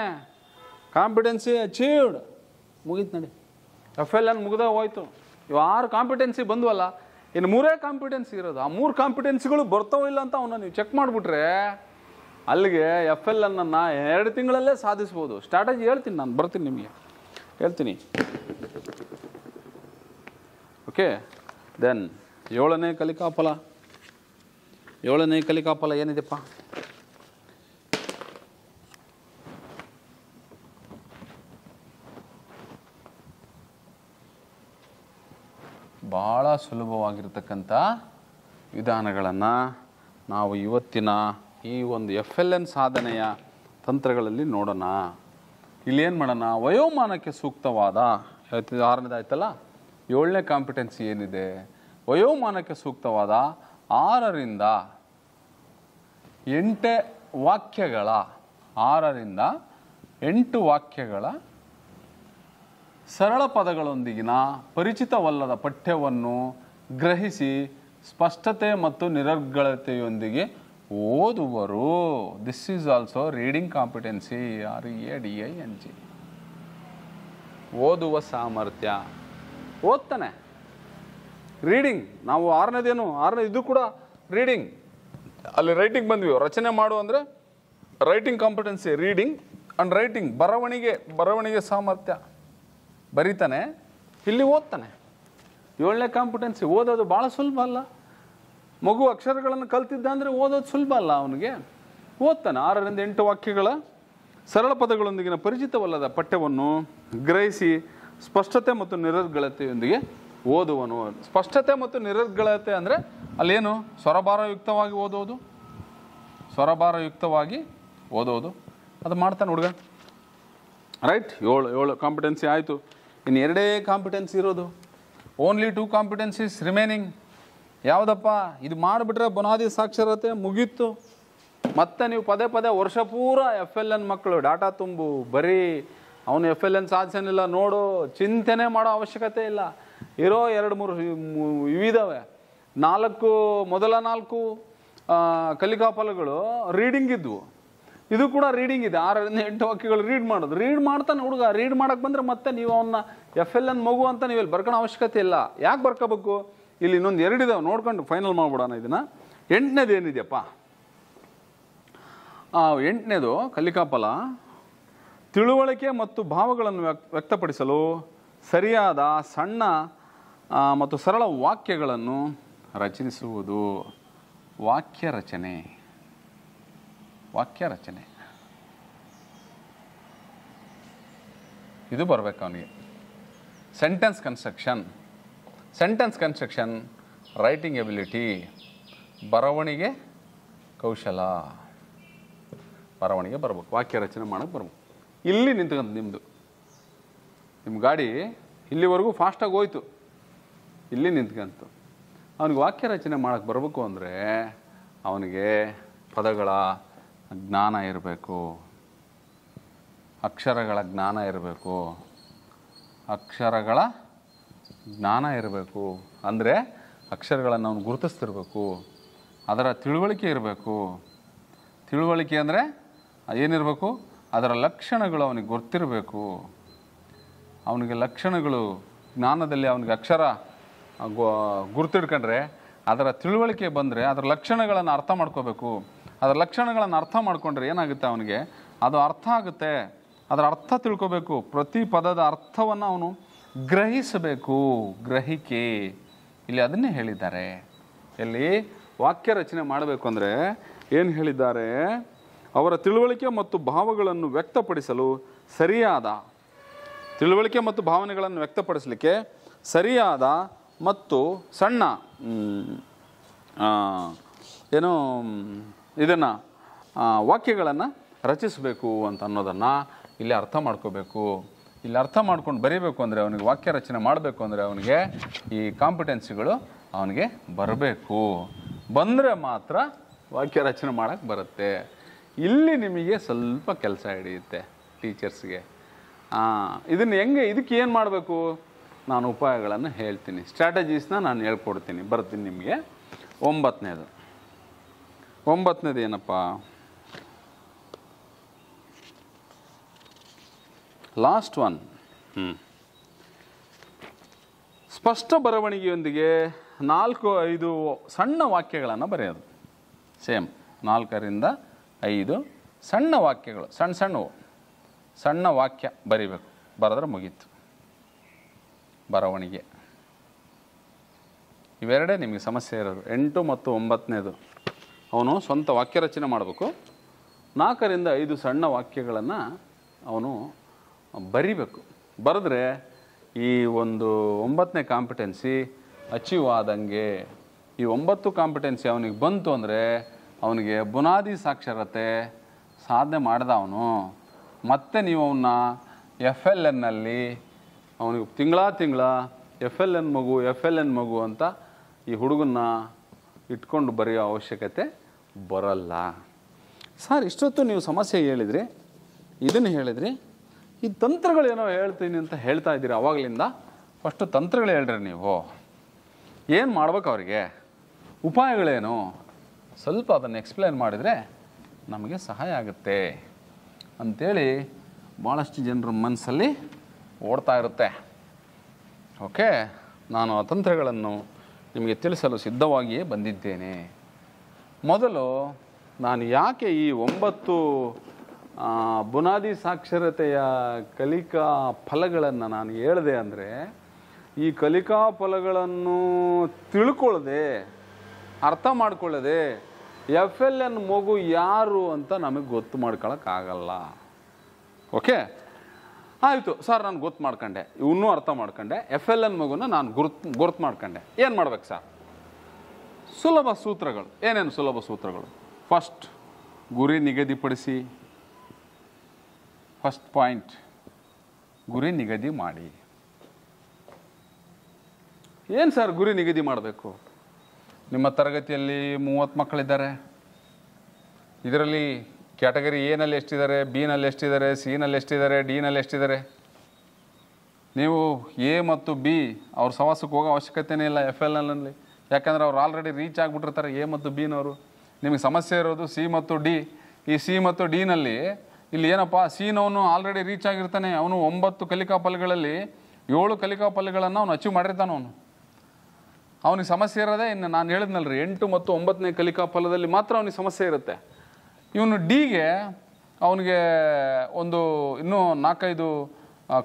Competency achieved. ಮುಗೀತು ನೋಡಿ, FLN ಮುಗ್ದ ಹೋಯ್ತು. ಇವು 6 ಕಾಂಪಿಟೆನ್ಸಿ ಬಂದ್ವಲ್ಲ, ಇನ್ನು 3 ಕಾಂಪಿಟೆನ್ಸಿ ಇರೋದು. ಆ 3 ಕಾಂಪಿಟೆನ್ಸಿಗಳು ಬರ್ತಾವೋ ಇಲ್ಲ ಅಂತ ಅವನ್ನ ನೀವು ಚೆಕ್ ಮಾಡಿಬಿಟ್ರೆ ಅಲ್ಲಿಗೆ FLN ಅನ್ನು 2 ತಿಂಗಳಲ್ಲೇ ಸಾಧಿಸ್ಬೋದು. ಸ್ಟ್ರಾಟಜಿ ಹೇಳ್ತೀನಿ ನಾನು, ಬರ್ತೀನಿ ನಿಮಗೆ ಹೇಳ್ತೀನಿ. ಓಕೆ, ದೆನ್ 7ನೇ ಕಲಿಕಾಫಲ. 7ನೇ ಕಲಿಕಾಫಲ ಏನಿದೆಪ್ಪ? ಭಾಳ ಸುಲಭವಾಗಿರ್ತಕ್ಕಂಥ ವಿಧಾನಗಳನ್ನು ನಾವು ಇವತ್ತಿನ ಈ ಒಂದು FLN ಸಾಧನೆಯ ತಂತ್ರಗಳಲ್ಲಿ ನೋಡೋಣ. ಇಲ್ಲಿ ಏನು ಮಾಡೋಣ? ವಯೋಮಾನಕ್ಕೆ ಸೂಕ್ತವಾದ 6ನೇದಾಯ್ತಲ್ಲ, 7ನೇ ಕಾಂಪಿಟೆನ್ಸಿ ಏನಿದೆ? ವಯೋಮಾನಕ್ಕೆ ಸೂಕ್ತವಾದ 6ರಿಂದ 8 ವಾಕ್ಯಗಳ 6ರಿಂದ 8 ವಾಕ್ಯಗಳ ಸರಳ ಪದಗಳೊಂದಿಗಿನ ಪರಿಚಿತವಲ್ಲದ ಪಠ್ಯವನ್ನು ಗ್ರಹಿಸಿ ಸ್ಪಷ್ಟತೆ ಮತ್ತು ನಿರರ್ಗಳತೆಯೊಂದಿಗೆ ಓದುವರು. This is also reading competency. READING. ಓದುವ ಸಾಮರ್ಥ್ಯ. ಓದ್ತಾನೆ. ರೀಡಿಂಗ್. ನಾವು 6ನೇದೇನು? 6ನೇ ಇದು ಕೂಡ ರೀಡಿಂಗ್. ಅಲ್ಲಿ ರೈಟಿಂಗ್ ಬಂದ್ವಿ. ರಚನೆ ಮಾಡು ಅಂದರೆ writing competency, reading and writing. ಬರವಣಿಗೆ ಸಾಮರ್ಥ್ಯ. ಬರೀತಾನೆ, ಇಲ್ಲಿ ಓದ್ತಾನೆ. 7ನೇ ಕಾಂಪಿಟೆನ್ಸಿ. ಓದೋದು ಭಾಳ ಸುಲಭ ಅಲ್ಲ. ಮಗು ಅಕ್ಷರಗಳನ್ನು ಕಲ್ತಿದ್ದ ಅಂದರೆ ಓದೋದು ಸುಲಭ ಅಲ್ಲ ಅವನಿಗೆ. ಓದ್ತಾನೆ. 6ರಿಂದ 8 ವಾಕ್ಯಗಳ ಸರಳ ಪದಗಳೊಂದಿಗಿನ ಪರಿಚಿತವಲ್ಲದ ಪಠ್ಯವನ್ನು ಗ್ರಹಿಸಿ ಸ್ಪಷ್ಟತೆ ಮತ್ತು ನಿರರ್ಗಳತೆಯೊಂದಿಗೆ ಓದುವನು. ಸ್ಪಷ್ಟತೆ ಮತ್ತು ನಿರರ್ಗಳತೆ ಅಂದರೆ ಅಲ್ಲೇನು ಸ್ವರಭಾರಯುಕ್ತವಾಗಿ ಓದೋದು, ಸ್ವರಭಾರಯುಕ್ತವಾಗಿ ಓದೋದು ಅದು ಮಾಡ್ತಾನೆ ಹುಡುಗ. ರೈಟ್, 7 ಕಾಂಪಿಟೆನ್ಸಿ ಆಯಿತು. ಇನ್ನು 2 ಕಾಂಪಿಟೆನ್ಸಿ ಇರೋದು. Only 2 competencies remaining. ಯಾವುದಪ್ಪ? ಇದು ಮಾಡಿಬಿಟ್ರೆ ಬುನಾದಿ ಸಾಕ್ಷರತೆ ಮುಗೀತು. ಮತ್ತೆ ನೀವು ಪದೇ ಪದೇ ವರ್ಷ ಪೂರ FLN ಮಕ್ಕಳು ಡಾಟಾ ತುಂಬು, ಬರೀ ಅವನು FLN ಸಾಧಿಸೋನಿಲ್ಲ ನೋಡು, ಚಿಂತನೆ ಮಾಡೋ ಅವಶ್ಯಕತೆ ಇಲ್ಲ. ಇರೋ 2-3 ಇವಿದಾವೆ. ಮೊದಲ 4 ಕಲಿಕಾ ಫಲಗಳು ರೀಡಿಂಗ್ ಇದ್ವು. ಇದು ಕೂಡ ರೀಡಿಂಗ್ ಇದೆ. 6ರಿಂದ 8 ವಾಕ್ಯಗಳು ರೀಡ್ ಮಾಡೋದು. ರೀಡ್ ಮಾಡ್ತಾನೆ ಹುಡುಗ. ರೀಡ್ ಮಾಡಕ್ಕೆ ಬಂದರೆ ಮತ್ತೆ ನೀವು ಅವನ್ನ FLN ಮಗು ಅಂತ ನೀವು ಇಲ್ಲಿ ಬರ್ಕೊಳ್ಳೋ ಅವಶ್ಯಕತೆ ಇಲ್ಲ. ಯಾಕೆ ಬರ್ಕೋಬೇಕು? ಇಲ್ಲಿ ಇನ್ನೊಂದು 2 ಇದಾವೆ, ನೋಡ್ಕೊಂಡು ಫೈನಲ್ ಮಾಡ್ಬಿಡೋಣ ಇದನ್ನು. 8ನೇದು ಏನಿದೆಯಪ್ಪ? 8ನೇದು ಕಲಿಕಾಫಲ ತಿಳುವಳಿಕೆ ಮತ್ತು ಭಾವಗಳನ್ನು ವ್ಯಕ್ತಪಡಿಸಲು ಸರಿಯಾದ ಸಣ್ಣ ಮತ್ತು ಸರಳ ವಾಕ್ಯಗಳನ್ನು ರಚಿಸುವುದು. ವಾಕ್ಯ ರಚನೆ ಇದು ಬರಬೇಕು ಅವನಿಗೆ. ಸೆಂಟೆನ್ಸ್ ಕನ್ಸ್ಟ್ರಕ್ಷನ್, ರೈಟಿಂಗ್ ಎಬಿಲಿಟಿ, ಬರವಣಿಗೆ ಕೌಶಲ, ಬರವಣಿಗೆ ಬರ್ಬೇಕು. ವಾಕ್ಯ ರಚನೆ ಮಾಡೋಕ್ಕೆ ಬರ್ಬೇಕು. ಇಲ್ಲಿ ನಿಂತ್ಕೊಂತ ನಿಮ್ಮ ಗಾಡಿ ಇಲ್ಲಿವರೆಗೂ ಫಾಸ್ಟಾಗಿ ಹೋಯ್ತು, ಇಲ್ಲಿ ನಿಂತ್ಕೊಂತು. ಅವನಿಗೆ ವಾಕ್ಯ ರಚನೆ ಮಾಡೋಕ್ಕೆ ಬರಬೇಕು ಅಂದರೆ ಅವನಿಗೆ ಪದಗಳ ಜ್ಞಾನ ಇರಬೇಕು, ಅಕ್ಷರಗಳ ಜ್ಞಾನ ಇರಬೇಕು. ಅಂದರೆ ಅಕ್ಷರಗಳನ್ನು ಅವನು ಗುರುತಿಸ್ತಿರ್ಬೇಕು, ಅದರ ತಿಳುವಳಿಕೆ ಇರಬೇಕು. ತಿಳುವಳಿಕೆ ಅಂದರೆ ಏನಿರಬೇಕು? ಅದರ ಲಕ್ಷಣಗಳು ಅವನಿಗೆ ಗೊತ್ತಿರಬೇಕು. ಅವನಿಗೆ ಲಕ್ಷಣಗಳು, ಜ್ಞಾನದಲ್ಲಿ ಅವನಿಗೆ ಅಕ್ಷರ ಗುರುತಿಡ್ಕೊಂಡ್ರೆ ಅದರ ತಿಳುವಳಿಕೆ ಬಂದರೆ ಅದರ ಲಕ್ಷಣಗಳನ್ನು ಅರ್ಥ ಮಾಡ್ಕೋಬೇಕು. ಅದರ ಲಕ್ಷಣಗಳನ್ನು ಅರ್ಥ ಮಾಡ್ಕೊಂಡ್ರೆ ಏನಾಗುತ್ತೆ? ಅವನಿಗೆ ಅದು ಅರ್ಥ ಆಗುತ್ತೆ. ಅದರ ಅರ್ಥ ತಿಳ್ಕೋಬೇಕು. ಪ್ರತಿ ಪದದ ಅರ್ಥವನ್ನು ಅವನು ಗ್ರಹಿಸಬೇಕು. ಗ್ರಹಿಕೆ ಇಲ್ಲಿ ಅದನ್ನೇ ಹೇಳಿದ್ದಾರೆ. ಇಲ್ಲಿ ವಾಕ್ಯ ರಚನೆ ಮಾಡಬೇಕು ಅಂದರೆ ಏನು ಹೇಳಿದ್ದಾರೆ? ಅವರ ತಿಳುವಳಿಕೆ ಮತ್ತು ಭಾವಗಳನ್ನು ವ್ಯಕ್ತಪಡಿಸಲು ಸರಿಯಾದ ತಿಳುವಳಿಕೆ ಮತ್ತು ಭಾವನೆಗಳನ್ನು ವ್ಯಕ್ತಪಡಿಸಲಿಕ್ಕೆ ಸರಿಯಾದ ಮತ್ತು ಸಣ್ಣ ಏನೋ ಇದನ್ನು ವಾಕ್ಯಗಳನ್ನು ರಚಿಸಬೇಕು ಅಂತ ಅನ್ನೋದನ್ನು ಇಲ್ಲಿ ಅರ್ಥ ಮಾಡ್ಕೋಬೇಕು. ಇಲ್ಲಿ ಅರ್ಥ ಮಾಡ್ಕೊಂಡು ಬರೀಬೇಕು ಅಂದರೆ ಅವನಿಗೆ ವಾಕ್ಯ ರಚನೆ ಮಾಡಬೇಕು ಅಂದರೆ ಅವನಿಗೆ ಈ ಕಾಂಪಿಟೆನ್ಸಿಗಳು ಅವನಿಗೆ ಬರಬೇಕು. ಬಂದರೆ ಮಾತ್ರ ವಾಕ್ಯ ರಚನೆ ಮಾಡೋಕ್ಕೆ ಬರುತ್ತೆ. ಇಲ್ಲಿ ನಿಮಗೆ ಸ್ವಲ್ಪ ಕೆಲಸ ಹಿಡಿಯುತ್ತೆ ಟೀಚರ್ಸ್ಗೆ. ಇದಕ್ಕೆ ಏನು ಮಾಡಬೇಕು? ನಾನು ಉಪಾಯಗಳನ್ನು ಹೇಳ್ತೀನಿ, ಸ್ಟ್ರಾಟಜೀಸ್ನ ನಾನು ಹೇಳ್ಕೊಡ್ತೀನಿ, ಬರ್ತೀನಿ ನಿಮಗೆ. 9ನೇದು ಏನಪ್ಪ? Last one. ಸ್ಪಷ್ಟ ಬರವಣಿಗೆಯೊಂದಿಗೆ 4-5 ಸಣ್ಣ ವಾಕ್ಯಗಳನ್ನು ಬರೆಯೋದು. ಸೇಮ್ 4ರಿಂದ 5 ಸಣ್ಣ ವಾಕ್ಯಗಳು, ಸಣ್ಣ ವಾಕ್ಯ ಬರಿಬೇಕು. ಬರೆದ್ರೆ ಮುಗೀತು ಬರವಣಿಗೆ. ಇವೆರಡೇ ನಿಮಗೆ ಸಮಸ್ಯೆ ಇರೋದು. 8 ಮತ್ತು 9ನೇದು ಅವನು ಸ್ವಂತ ವಾಕ್ಯ ರಚನೆ ಮಾಡಬೇಕು. 4ರಿಂದ 5 ಸಣ್ಣ ವಾಕ್ಯಗಳನ್ನು ಅವನು ಬರಿಬೇಕು. ಬರೆದ್ರೆ ಈ ಒಂದು 9ನೇ ಕಾಂಪಿಟೆನ್ಸಿ ಅಚೀವ್ ಆದಂಗೆ. ಈ 9 ಕಾಂಪಿಟೆನ್ಸಿ ಅವನಿಗೆ ಬಂತು ಅಂದರೆ ಅವನಿಗೆ ಬುನಾದಿ ಸಾಕ್ಷರತೆ ಸಾಧನೆ ಮಾಡಿದ ಅವನು. ಮತ್ತೆ ನೀವು ಅವನ್ನ FLNನಲ್ಲಿ ಅವನಿಗೆ ತಿಂಗಳ FLN ಮಗು ಅಂತ ಈ ಹುಡುಗನ್ನ ಇಟ್ಕೊಂಡು ಬರೆಯೋ ಅವಶ್ಯಕತೆ ಬರಲ್ಲ. ಸರ್ ಇಷ್ಟೊತ್ತು ನೀವು ಸಮಸ್ಯೆ ಹೇಳಿದ್ರಿ, ಇದನ್ನು ಹೇಳಿದ್ರಿ, ಈ ತಂತ್ರಗಳೇನೋ ಹೇಳ್ತೀನಿ ಅಂತ ಹೇಳ್ತಾ ಇದ್ದೀರಿ ಅವಾಗಲಿಂದ. ಫಸ್ಟು ತಂತ್ರಗಳು ಹೇಳ್ರಿ. ನೀವು ಏನು ಮಾಡ್ಬೇಕು, ಅವರಿಗೆ ಉಪಾಯಗಳೇನು ಸ್ವಲ್ಪ ಅದನ್ನು ಎಕ್ಸ್ಪ್ಲೇನ್ ಮಾಡಿದರೆ ನಮಗೆ ಸಹಾಯ ಆಗುತ್ತೆ ಅಂಥೇಳಿ ಭಾಳಷ್ಟು ಜನರ ಮನಸ್ಸಲ್ಲಿ ಓಡ್ತಾ ಇರುತ್ತೆ. ಓಕೆ, ನಾನು ಆ ತಂತ್ರಗಳನ್ನು ನಿಮಗೆ ತಿಳಿಸಲು ಸಿದ್ಧವಾಗಿಯೇ ಬಂದಿದ್ದೇನೆ. ಮೊದಲು ನಾನು ಯಾಕೆ ಈ 9 ಬುನಾದಿ ಸಾಕ್ಷರತೆಯ ಕಲಿಕಾ ಫಲಗಳನ್ನು ನಾನು ಹೇಳಿದೆ ಅಂದರೆ, ಈ ಕಲಿಕಾ ಫಲಗಳನ್ನು ತಿಳ್ಕೊಳ್ಳದೆ, ಅರ್ಥ ಮಾಡ್ಕೊಳ್ಳದೆ FLN ಮಗು ಯಾರು ಅಂತ ನಮಗೆ ಗೊತ್ತು ಮಾಡ್ಕೊಳಕ್ಕಾಗಲ್ಲ. ಓಕೆ, ಆಯಿತು ಸರ್, ನಾನು ಗೊತ್ತು ಮಾಡ್ಕೊಂಡೆ, ಇವನ್ನೂ ಅರ್ಥ ಮಾಡ್ಕೊಂಡೆ, FLN ಮಗುನ ನಾನು ಗುರ್ತು ಮಾಡ್ಕೊಂಡೆ. ಏನು ಮಾಡ್ಬೇಕು ಸರ್? ಸುಲಭ ಸೂತ್ರಗಳು. ಏನೇನು ಸುಲಭ ಸೂತ್ರಗಳು? ಫಸ್ಟ್, ಗುರಿ ನಿಗದಿಪಡಿಸಿ. ಫಸ್ಟ್ ಪಾಯಿಂಟ್, ಗುರಿ ನಿಗದಿ ಮಾಡಿ. ಏನು ಸರ್ ಗುರಿ ನಿಗದಿ ಮಾಡಬೇಕು? ನಿಮ್ಮ ತರಗತಿಯಲ್ಲಿ 30 ಮಕ್ಕಳಿದ್ದಾರೆ. ಇದರಲ್ಲಿ ಕ್ಯಾಟಗರಿ ಎನಲ್ಲಿ ಎಷ್ಟಿದ್ದಾರೆ, ಬಿನಲ್ಲಿ ಎಷ್ಟಿದ್ದಾರೆ, ಸಿನಲ್ಲಿ ಎಷ್ಟಿದ್ದಾರೆ, ಡಿನಲ್ಲಿ ಎಷ್ಟಿದ್ದಾರೆ? ನೀವು ಎ ಮತ್ತು ಬಿ ಅವ್ರ ಸವಾಸಕ್ಕೆ ಹೋಗೋ ಅವಶ್ಯಕತೆಯೇ ಇಲ್ಲ FLNಲ್ಲಿ. ಯಾಕಂದರೆ ಅವ್ರು ಆಲ್ರೆಡಿ ರೀಚ್ ಆಗಿಬಿಟ್ಟಿರ್ತಾರೆ ಎ ಮತ್ತು ಬಿನವರು. ನಿಮಗೆ ಸಮಸ್ಯೆ ಇರೋದು ಸಿ ಮತ್ತು ಡಿ. ಈ ಸಿ ಮತ್ತು ಡಿನಲ್ಲಿ ಇಲ್ಲಿ ಏನಪ್ಪ, ಸಿನವನು ಆಲ್ರೆಡಿ ರೀಚ್ ಆಗಿರ್ತಾನೆ. ಅವನು 9 ಕಲಿಕಾ ಫಲಗಳಲ್ಲಿ 7 ಕಲಿಕಾ ಫಲಗಳನ್ನು ಅವನು ಅಚೀವ್ ಮಾಡಿರ್ತಾನೆ. ಅವನಿಗೆ ಸಮಸ್ಯೆ ಇರೋದೇ ಇನ್ನು ನಾನು ಹೇಳಿದ್ನಲ್ರಿ 8 ಮತ್ತು 9ನೇ ಕಲಿಕಾ ಫಲದಲ್ಲಿ ಮಾತ್ರ ಅವನಿಗೆ ಸಮಸ್ಯೆ ಇರುತ್ತೆ. ಇವನು ಡಿಗೆ ಅವನಿಗೆ ಒಂದು ಇನ್ನೂ 4-5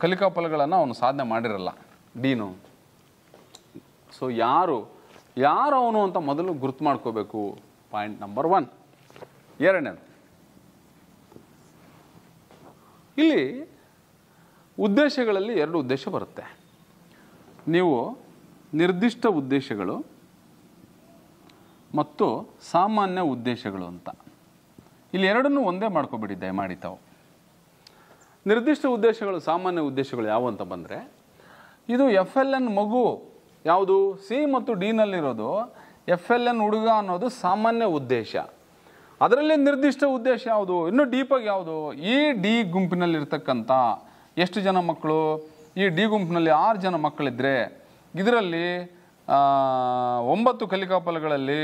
ಕಲಿಕಾ ಫಲಗಳನ್ನು ಅವನು ಸಾಧನೆ ಮಾಡಿರಲ್ಲ ಡಿನು. ಸೊ ಯಾರು ಅವನು ಅಂತ ಮೊದಲು ಗುರ್ತು ಮಾಡ್ಕೋಬೇಕು. Point number 1. ಎರಡನೇದು, ಇಲ್ಲಿ ಉದ್ದೇಶಗಳಲ್ಲಿ 2 ಉದ್ದೇಶ ಬರುತ್ತೆ. ನೀವು ನಿರ್ದಿಷ್ಟ ಉದ್ದೇಶಗಳು ಮತ್ತು ಸಾಮಾನ್ಯ ಉದ್ದೇಶಗಳು ಅಂತ ಇಲ್ಲಿ ಎರಡನ್ನೂ ಒಂದೇ ಮಾಡ್ಕೊಬಿಡಿ ದಯಮಾಡಿ ತಾವು. ನಿರ್ದಿಷ್ಟ ಉದ್ದೇಶಗಳು, ಸಾಮಾನ್ಯ ಉದ್ದೇಶಗಳು ಯಾವುವು ಅಂತ ಬಂದರೆ, ಇದು FLN ಮಗು ಯಾವುದು ಸಿ ಮತ್ತು ಡಿನಲ್ಲಿರೋದು, FLN ಹುಡುಗ ಅನ್ನೋದು ಸಾಮಾನ್ಯ ಉದ್ದೇಶ. ಅದರಲ್ಲಿ ನಿರ್ದಿಷ್ಟ ಉದ್ದೇಶ ಯಾವುದು, ಇನ್ನೂ ಡೀಪಾಗಿ ಯಾವುದು, ಈ ಡಿ ಗುಂಪಿನಲ್ಲಿರ್ತಕ್ಕಂಥ ಎಷ್ಟು ಜನ ಮಕ್ಕಳು, ಈ ಡಿ ಗುಂಪಿನಲ್ಲಿ 6 ಜನ ಮಕ್ಕಳಿದ್ದರೆ ಇದರಲ್ಲಿ 9 ಕಲಿಕಾ ಫಲಗಳಲ್ಲಿ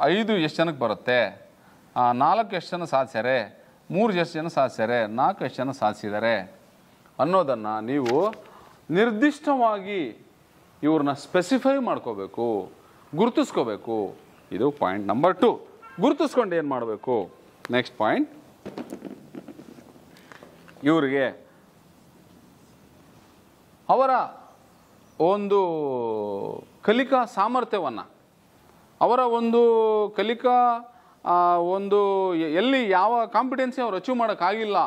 5 ಎಷ್ಟು ಜನಕ್ಕೆ ಬರುತ್ತೆ, 4 ಎಷ್ಟು ಜನ ಸಾಧಿಸ್ಯಾರೆ, 3 ಎಷ್ಟು ಜನ ಸಾಧಿಸ್ಯಾರೆ, 4 ಎಷ್ಟು ಜನ ಸಾಧಿಸಿದ್ದಾರೆ ಅನ್ನೋದನ್ನು ನೀವು ನಿರ್ದಿಷ್ಟವಾಗಿ ಇವ್ರನ್ನ ಸ್ಪೆಸಿಫೈ ಮಾಡ್ಕೋಬೇಕು, ಗುರುತಿಸ್ಕೋಬೇಕು. ಇದು ಪಾಯಿಂಟ್ ನಂಬರ್ 2. ಗುರುತಿಸ್ಕೊಂಡು ಏನು ಮಾಡಬೇಕು? ನೆಕ್ಸ್ಟ್ ಪಾಯಿಂಟ್, ಇವರಿಗೆ ಅವರ ಒಂದು ಕಲಿಕಾ ಸಾಮರ್ಥ್ಯವನ್ನು, ಅವರ ಒಂದು ಕಲಿಕಾ ಒಂದು ಎಲ್ಲಿ ಯಾವ ಕಾಂಪಿಟೆನ್ಸಿ ಅವ್ರು ಅಚೀವ್ ಮಾಡೋಕ್ಕಾಗಿಲ್ಲ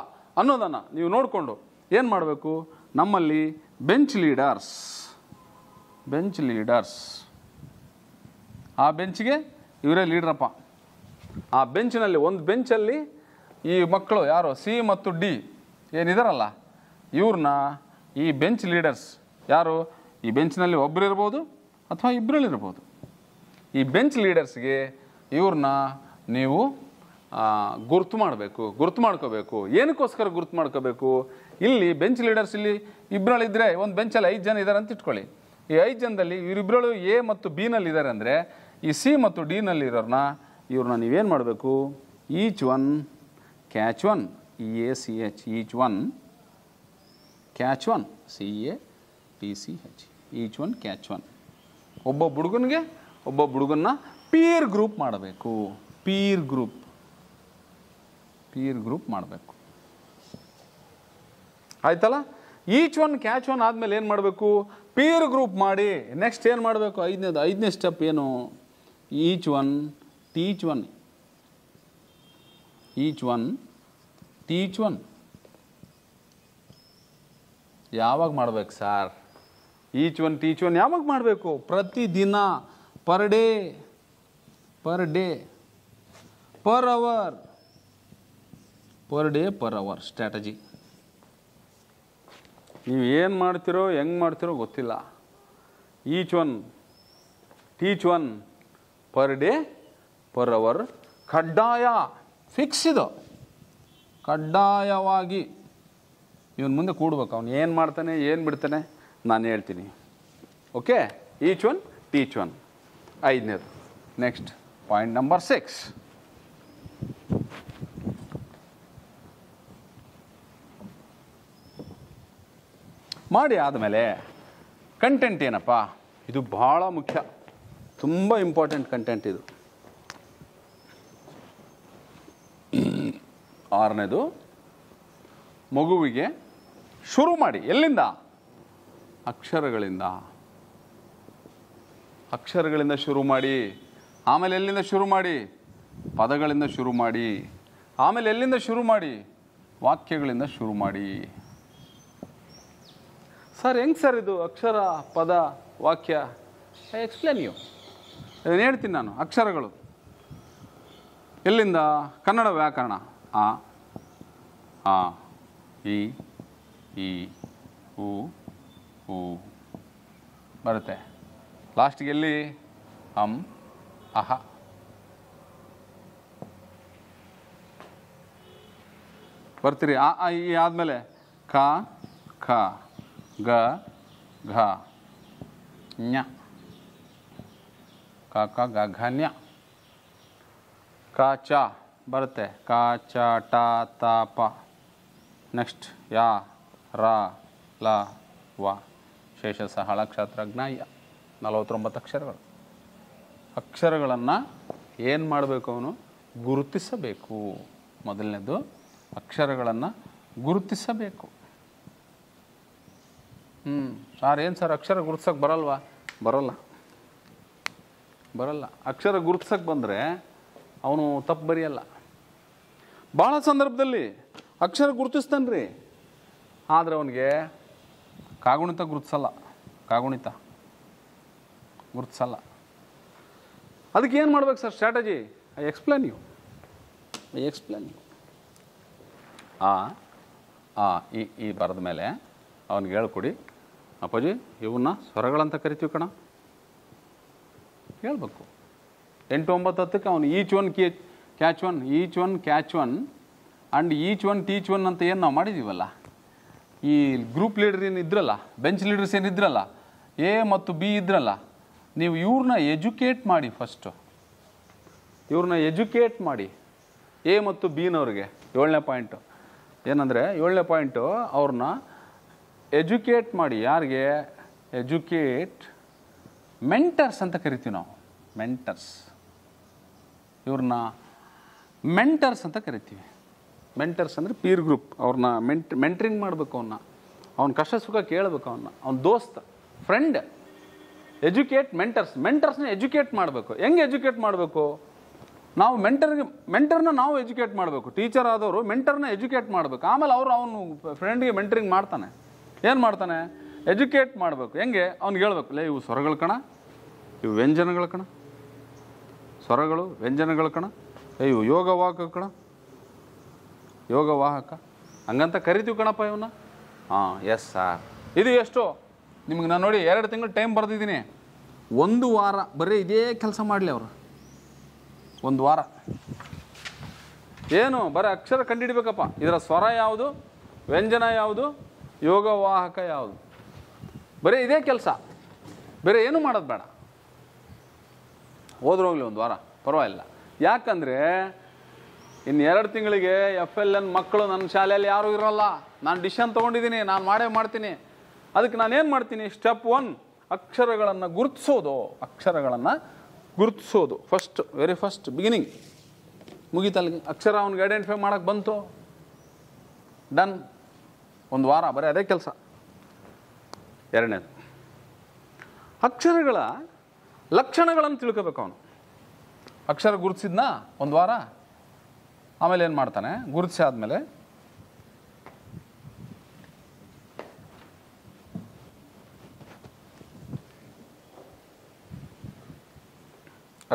ಅನ್ನೋದನ್ನು ನೀವು ನೋಡಿಕೊಂಡು ಏನು ಮಾಡಬೇಕು? ನಮ್ಮಲ್ಲಿ ಬೆಂಚ್ ಲೀಡರ್ಸ್, ಆ ಬೆಂಚ್ಗೆ ಇವರೇ ಲೀಡ್ರಪ್ಪ. ಆ ಬೆಂಚ್ನಲ್ಲಿ ಒಂದು ಬೆಂಚಲ್ಲಿ ಈ ಮಕ್ಕಳು ಯಾರು ಸಿ ಮತ್ತು ಡಿ ಏನಿದಾರಲ್ಲ ಇವ್ರನ್ನ ಈ ಬೆಂಚ್ ಲೀಡರ್ಸ್ ಯಾರು, ಈ ಬೆಂಚ್ನಲ್ಲಿ ಒಬ್ಬರು ಇರ್ಬೋದು ಅಥವಾ ಇಬ್ಬರಲ್ಲಿರ್ಬೋದು. ಈ ಬೆಂಚ್ ಲೀಡರ್ಸ್ಗೆ ಇವ್ರನ್ನ ನೀವು ಗುರ್ತು ಮಾಡ್ಕೋಬೇಕು. ಏನಕ್ಕೋಸ್ಕರ ಗುರ್ತು ಮಾಡ್ಕೋಬೇಕು? ಇಲ್ಲಿ ಬೆಂಚ್ ಲೀಡರ್ಸ್ ಇಲ್ಲಿ ಇಬ್ಬರಲ್ಲಿದ್ದರೆ ಒಂದು ಬೆಂಚಲ್ಲಿ 5 ಜನ ಇದ್ದಾರೆ ಅಂತ ಇಟ್ಕೊಳ್ಳಿ. ಈ 5 ಜನದಲ್ಲಿ ಇವರಿಬ್ಬರು ಎ ಮತ್ತು ಬಿನಲ್ಲಿ ಇದ್ದಾರೆ ಅಂದರೆ ಈ ಸಿ ಮತ್ತು ಡಿನಲ್ಲಿ ಇವ್ರನ್ನ ನೀವೇನು ಮಾಡಬೇಕು? Each one catch one, EACH, each one catch one, CATCH, each one catch one. ಒಬ್ಬ ಹುಡುಗನ್ನ ಪೀರ್ ಗ್ರೂಪ್ ಮಾಡಬೇಕು. ಪೀರ್ ಗ್ರೂಪ್ ಮಾಡಬೇಕು. ಆಯ್ತಲ್ಲ? ಈಚ್ ಒನ್ ಕ್ಯಾಚ್ ಒನ್ ಆದಮೇಲೆ ಏನು ಮಾಡಬೇಕು? ಪೀರ್ ಗ್ರೂಪ್ ಮಾಡಿ ನೆಕ್ಸ್ಟ್ ಏನು ಮಾಡಬೇಕು? ಐದನೇ ಸ್ಟೆಪ್ ಏನು? Each one teach one. ಯಾವಾಗ ಮಾಡ್ಬೇಕು sir? Each one teach one ಯಾವಾಗ ಮಾಡಬೇಕು? ಪ್ರತಿದಿನ, per day, per hour strategy. ನೀವು ಏನು ಮಾಡ್ತಿರೋ ಹೆಂಗೆ ಮಾಡ್ತಿರೋ ಗೊತ್ತಿಲ್ಲ. Each one teach one, per day, per hour, ಕಡ್ಡಾಯ, ಫಿಕ್ಸ್. ಇದು ಕಡ್ಡಾಯವಾಗಿ ಇವನು ಮುಂದೆ ಕೂಡ್ಬೇಕು. ಅವನು ಏನು ಮಾಡ್ತಾನೆ ಏನು ಬಿಡ್ತಾನೆ ನಾನು ಹೇಳ್ತೀನಿ. Okay, each one teach one. 5ನೇದು. Next point number 6. ಮಾಡಿ ಆದಮೇಲೆ ಕಂಟೆಂಟ್ ಏನಪ್ಪ? ಇದು ಭಾಳ ಮುಖ್ಯ, ತುಂಬ ಇಂಪಾರ್ಟೆಂಟ್ ಕಂಟೆಂಟ್ ಇದು. 6ನೇದು, ಮಗುವಿಗೆ ಶುರು ಮಾಡಿ. ಎಲ್ಲಿಂದ? ಅಕ್ಷರಗಳಿಂದ ಶುರು ಮಾಡಿ ಆಮೇಲೆ ಎಲ್ಲಿಂದ ಶುರು ಮಾಡಿ? ಪದಗಳಿಂದ ಶುರು ಮಾಡಿ. ಆಮೇಲೆ ಎಲ್ಲಿಂದ ಶುರು ಮಾಡಿ? ವಾಕ್ಯಗಳಿಂದ ಶುರು ಮಾಡಿ. ಸರ್ ಹೆಂಗೆ ಸರ್ ಇದು ಅಕ್ಷರ, ಪದ, ವಾಕ್ಯ? I explain you. ಅದನ್ನು ಹೇಳ್ತೀನಿ ನಾನು. ಅಕ್ಷರಗಳು ಎಲ್ಲಿಂದ? ಕನ್ನಡ ವ್ಯಾಕರಣ. ಆ, ಆ, ಈ, ಉ, ಊ ಬರುತ್ತೆ. ಲಾಸ್ಟಿಗೆ ಎಲ್ಲಿ? ಅಹ. ಬರ್ತೀರಿ? ಆ ಈ ಆದಮೇಲೆ ಕ, ಖ, ಗ, ಘ, ಞ, ಕ, ಕ, ಗ, ಘ, ಞ. ಕ, ಚ ಬರುತ್ತೆ. ಕ, ಚ, ಟ, ತ, ಪ. ನೆಕ್ಸ್ಟ್ ಯಾ, ರ, ಲ, ವ, ಶೇಷ, ಸಹಳ, ಕ್ಷಾತ್ರ, ಜ್ಞ, ಯ. 49 ಅಕ್ಷರಗಳು. ಅಕ್ಷರಗಳನ್ನು ಏನು ಮಾಡಬೇಕು? ಅವನು ಗುರುತಿಸಬೇಕು. ಮೊದಲನೇದು ಅಕ್ಷರಗಳನ್ನು ಗುರುತಿಸಬೇಕು. ಸರ್ ಏನು ಸರ್ ಅಕ್ಷರ ಗುರುತಿಸೋಕೆ ಬರಲ್ವಾ? ಬರಲ್ಲ. ಅಕ್ಷರ ಗುರುತಿಸೋಕೆ ಬಂದರೆ ಅವನು ತಪ್ಪು ಬರೆಯಲ್ಲ. ಭಾಳ ಸಂದರ್ಭದಲ್ಲಿ ಅಕ್ಷರ ಗುರುತಿಸ್ತಾನೆ ರೀ, ಆದರೆ ಅವನಿಗೆ ಕಾಗುಣಿತ ಗುರುತಿಸಲ್ಲ. ಅದಕ್ಕೆ ಏನು ಮಾಡ್ಬೇಕು sir strategy? I explain you. ಆ ಈ ಬರೆದ ಮೇಲೆ ಅವನಿಗೆ ಹೇಳ್ಕೊಡಿ, ಅಪ್ಪಾಜಿ ಇವನ್ನ ಸ್ವರಗಳಂತ ಕರಿತೀವಿ ಕಣ. ಹೇಳ್ಬೇಕು. 8, 9, 10ಕ್ಕೆ ಅವನು each one catch one, each one catch one and each one teach one ಅಂತ ಏನು ನಾವು ಮಾಡಿದ್ದೀವಲ್ಲ, ಈ ಗ್ರೂಪ್ ಲೀಡರ್ ಏನು ಇದ್ರಲ್ಲ, ಬೆಂಚ್ ಲೀಡರ್ಸ್ ಏನಿದ್ರಲ್ಲ, ಎ ಮತ್ತು ಬಿ ಇದ್ರಲ್ಲ, ನೀವು ಇವ್ರನ್ನ ಎಜುಕೇಟ್ ಮಾಡಿ. ಫಸ್ಟು ಇವ್ರನ್ನ ಎಜುಕೇಟ್ ಮಾಡಿ. ಎ ಮತ್ತು ಬಿನವ್ರಿಗೆ 7ನೇ ಪಾಯಿಂಟು ಏನಂದರೆ, 7ನೇ ಪಾಯಿಂಟು ಅವ್ರನ್ನ ಎಜುಕೇಟ್ ಮಾಡಿ. ಯಾರಿಗೆ? ಎಜುಕೇಟ್ ಮೆಂಟರ್ಸ್ ಅಂತ ಕರಿತೀವಿ ನಾವು. ಇವ್ರನ್ನ ಮೆಂಟರ್ಸ್ ಅಂತ ಕರಿತೀವಿ. ಮೆಂಟರ್ಸ್ ಅಂದರೆ ಪೀರ್ ಗ್ರೂಪ್. ಅವ್ರನ್ನ ಮೆಂಟ್ರಿಂಗ್ ಮಾಡಬೇಕು. ಅವ್ನ ಕಷ್ಟ ಸುಖ ಕೇಳಬೇಕು. ಅವ್ನ ದೋಸ್ತ, ಫ್ರೆಂಡ್. ಎಜುಕೇಟ್ ಮೆಂಟರ್ಸ್ನ ಎಜುಕೇಟ್ ಮಾಡಬೇಕು. ಹೆಂಗೆ ಎಜುಕೇಟ್ ಮಾಡಬೇಕು? ನಾವು ಮೆಂಟರ್ನ ನಾವು ಎಜುಕೇಟ್ ಮಾಡಬೇಕು. ಟೀಚರ್ ಆದವರು ಮೆಂಟರ್ನ ಎಜುಕೇಟ್ ಮಾಡಬೇಕು. ಆಮೇಲೆ ಅವನು ಫ್ರೆಂಡ್ಗೆ ಮೆಂಟರಿಂಗ್ ಮಾಡ್ತಾನೆ. ಏನು ಮಾಡ್ತಾನೆ? ಎಜುಕೇಟ್ ಮಾಡಬೇಕು. ಹೆಂಗೆ? ಅವ್ನಿಗೆ ಹೇಳ್ಬೇಕು, ಲೇ ಇವು ಸ್ವರಗಳು ಕಣ, ಇವು ವ್ಯಂಜನಗಳು ಕಣ, ಸ್ವರಗಳು ವ್ಯಂಜನಗಳು ಕಣ, ಇವು ಯೋಗವಾಹಕ ಕಣ, ಯೋಗವಾಹಕ ಹಂಗಂತ ಕರಿತೀವಿ ಕಣಪ್ಪ ಇವನ್ನ. Yes sir. ಇದು ಎಷ್ಟು ನಿಮ್ಗೆ ನಾನು ನೋಡಿ 2 ತಿಂಗಳು ಟೈಮ್ ಬರೆದಿದ್ದೀನಿ. 1 ವಾರ ಬರೀ ಇದೇ ಕೆಲಸ ಮಾಡಲಿ ಅವರು. 1 ವಾರ ಏನು ಬರೀ ಅಕ್ಷರ ಕಂಡುಹಿಡಬೇಕಪ್ಪ. ಇದರ ಸ್ವರ ಯಾವುದು, ವ್ಯಂಜನ ಯಾವುದು, ಯೋಗವಾಹಕ ಯಾವುದು, ಬರೀ ಇದೇ ಕೆಲಸ. ಬೇರೆ ಏನೂ ಮಾಡೋದು ಬೇಡ. ಹೋದ್ರೋಗ್ಲಿ 1 ವಾರ ಪರವಾಗಿಲ್ಲ. ಯಾಕಂದರೆ ಇನ್ನು 2 ತಿಂಗಳಿಗೆ FLN ಮಕ್ಕಳು ನನ್ನ ಶಾಲೆಯಲ್ಲಿ ಯಾರೂ ಇರೋಲ್ಲ. ನಾನು ಡಿಸಿಷನ್ ತೊಗೊಂಡಿದ್ದೀನಿ, ನಾನು ಮಾಡ್ತೀನಿ. ಅದಕ್ಕೆ ನಾನೇನು ಮಾಡ್ತೀನಿ? ಸ್ಟೆಪ್ 1 ಅಕ್ಷರಗಳನ್ನು ಗುರುತಿಸೋದು. ವೆರಿ ಫಸ್ಟ್ ಬಿಗಿನಿಂಗ್ ಮುಗೀತಲ್ಲಿಗೆ. ಅಕ್ಷರ ಅವ್ನಿಗೆ ಐಡೆಂಟಿಫೈ ಮಾಡೋಕ್ಕೆ ಬಂತು, ಡನ್. 1 ವಾರ ಬರೀ ಅದೇ ಕೆಲಸ. 2ನೇದು ಅಕ್ಷರಗಳ ಲಕ್ಷಣಗಳನ್ನು ತಿಳ್ಕೋಬೇಕು ಅವನು. ಅಕ್ಷರ ಗುರುತಿಸಿದ್ನ 1 ವಾರ. ಆಮೇಲೆ ಏನು ಮಾಡ್ತಾನೆ? ಗುರುತಿಸಿ ಆದಮೇಲೆ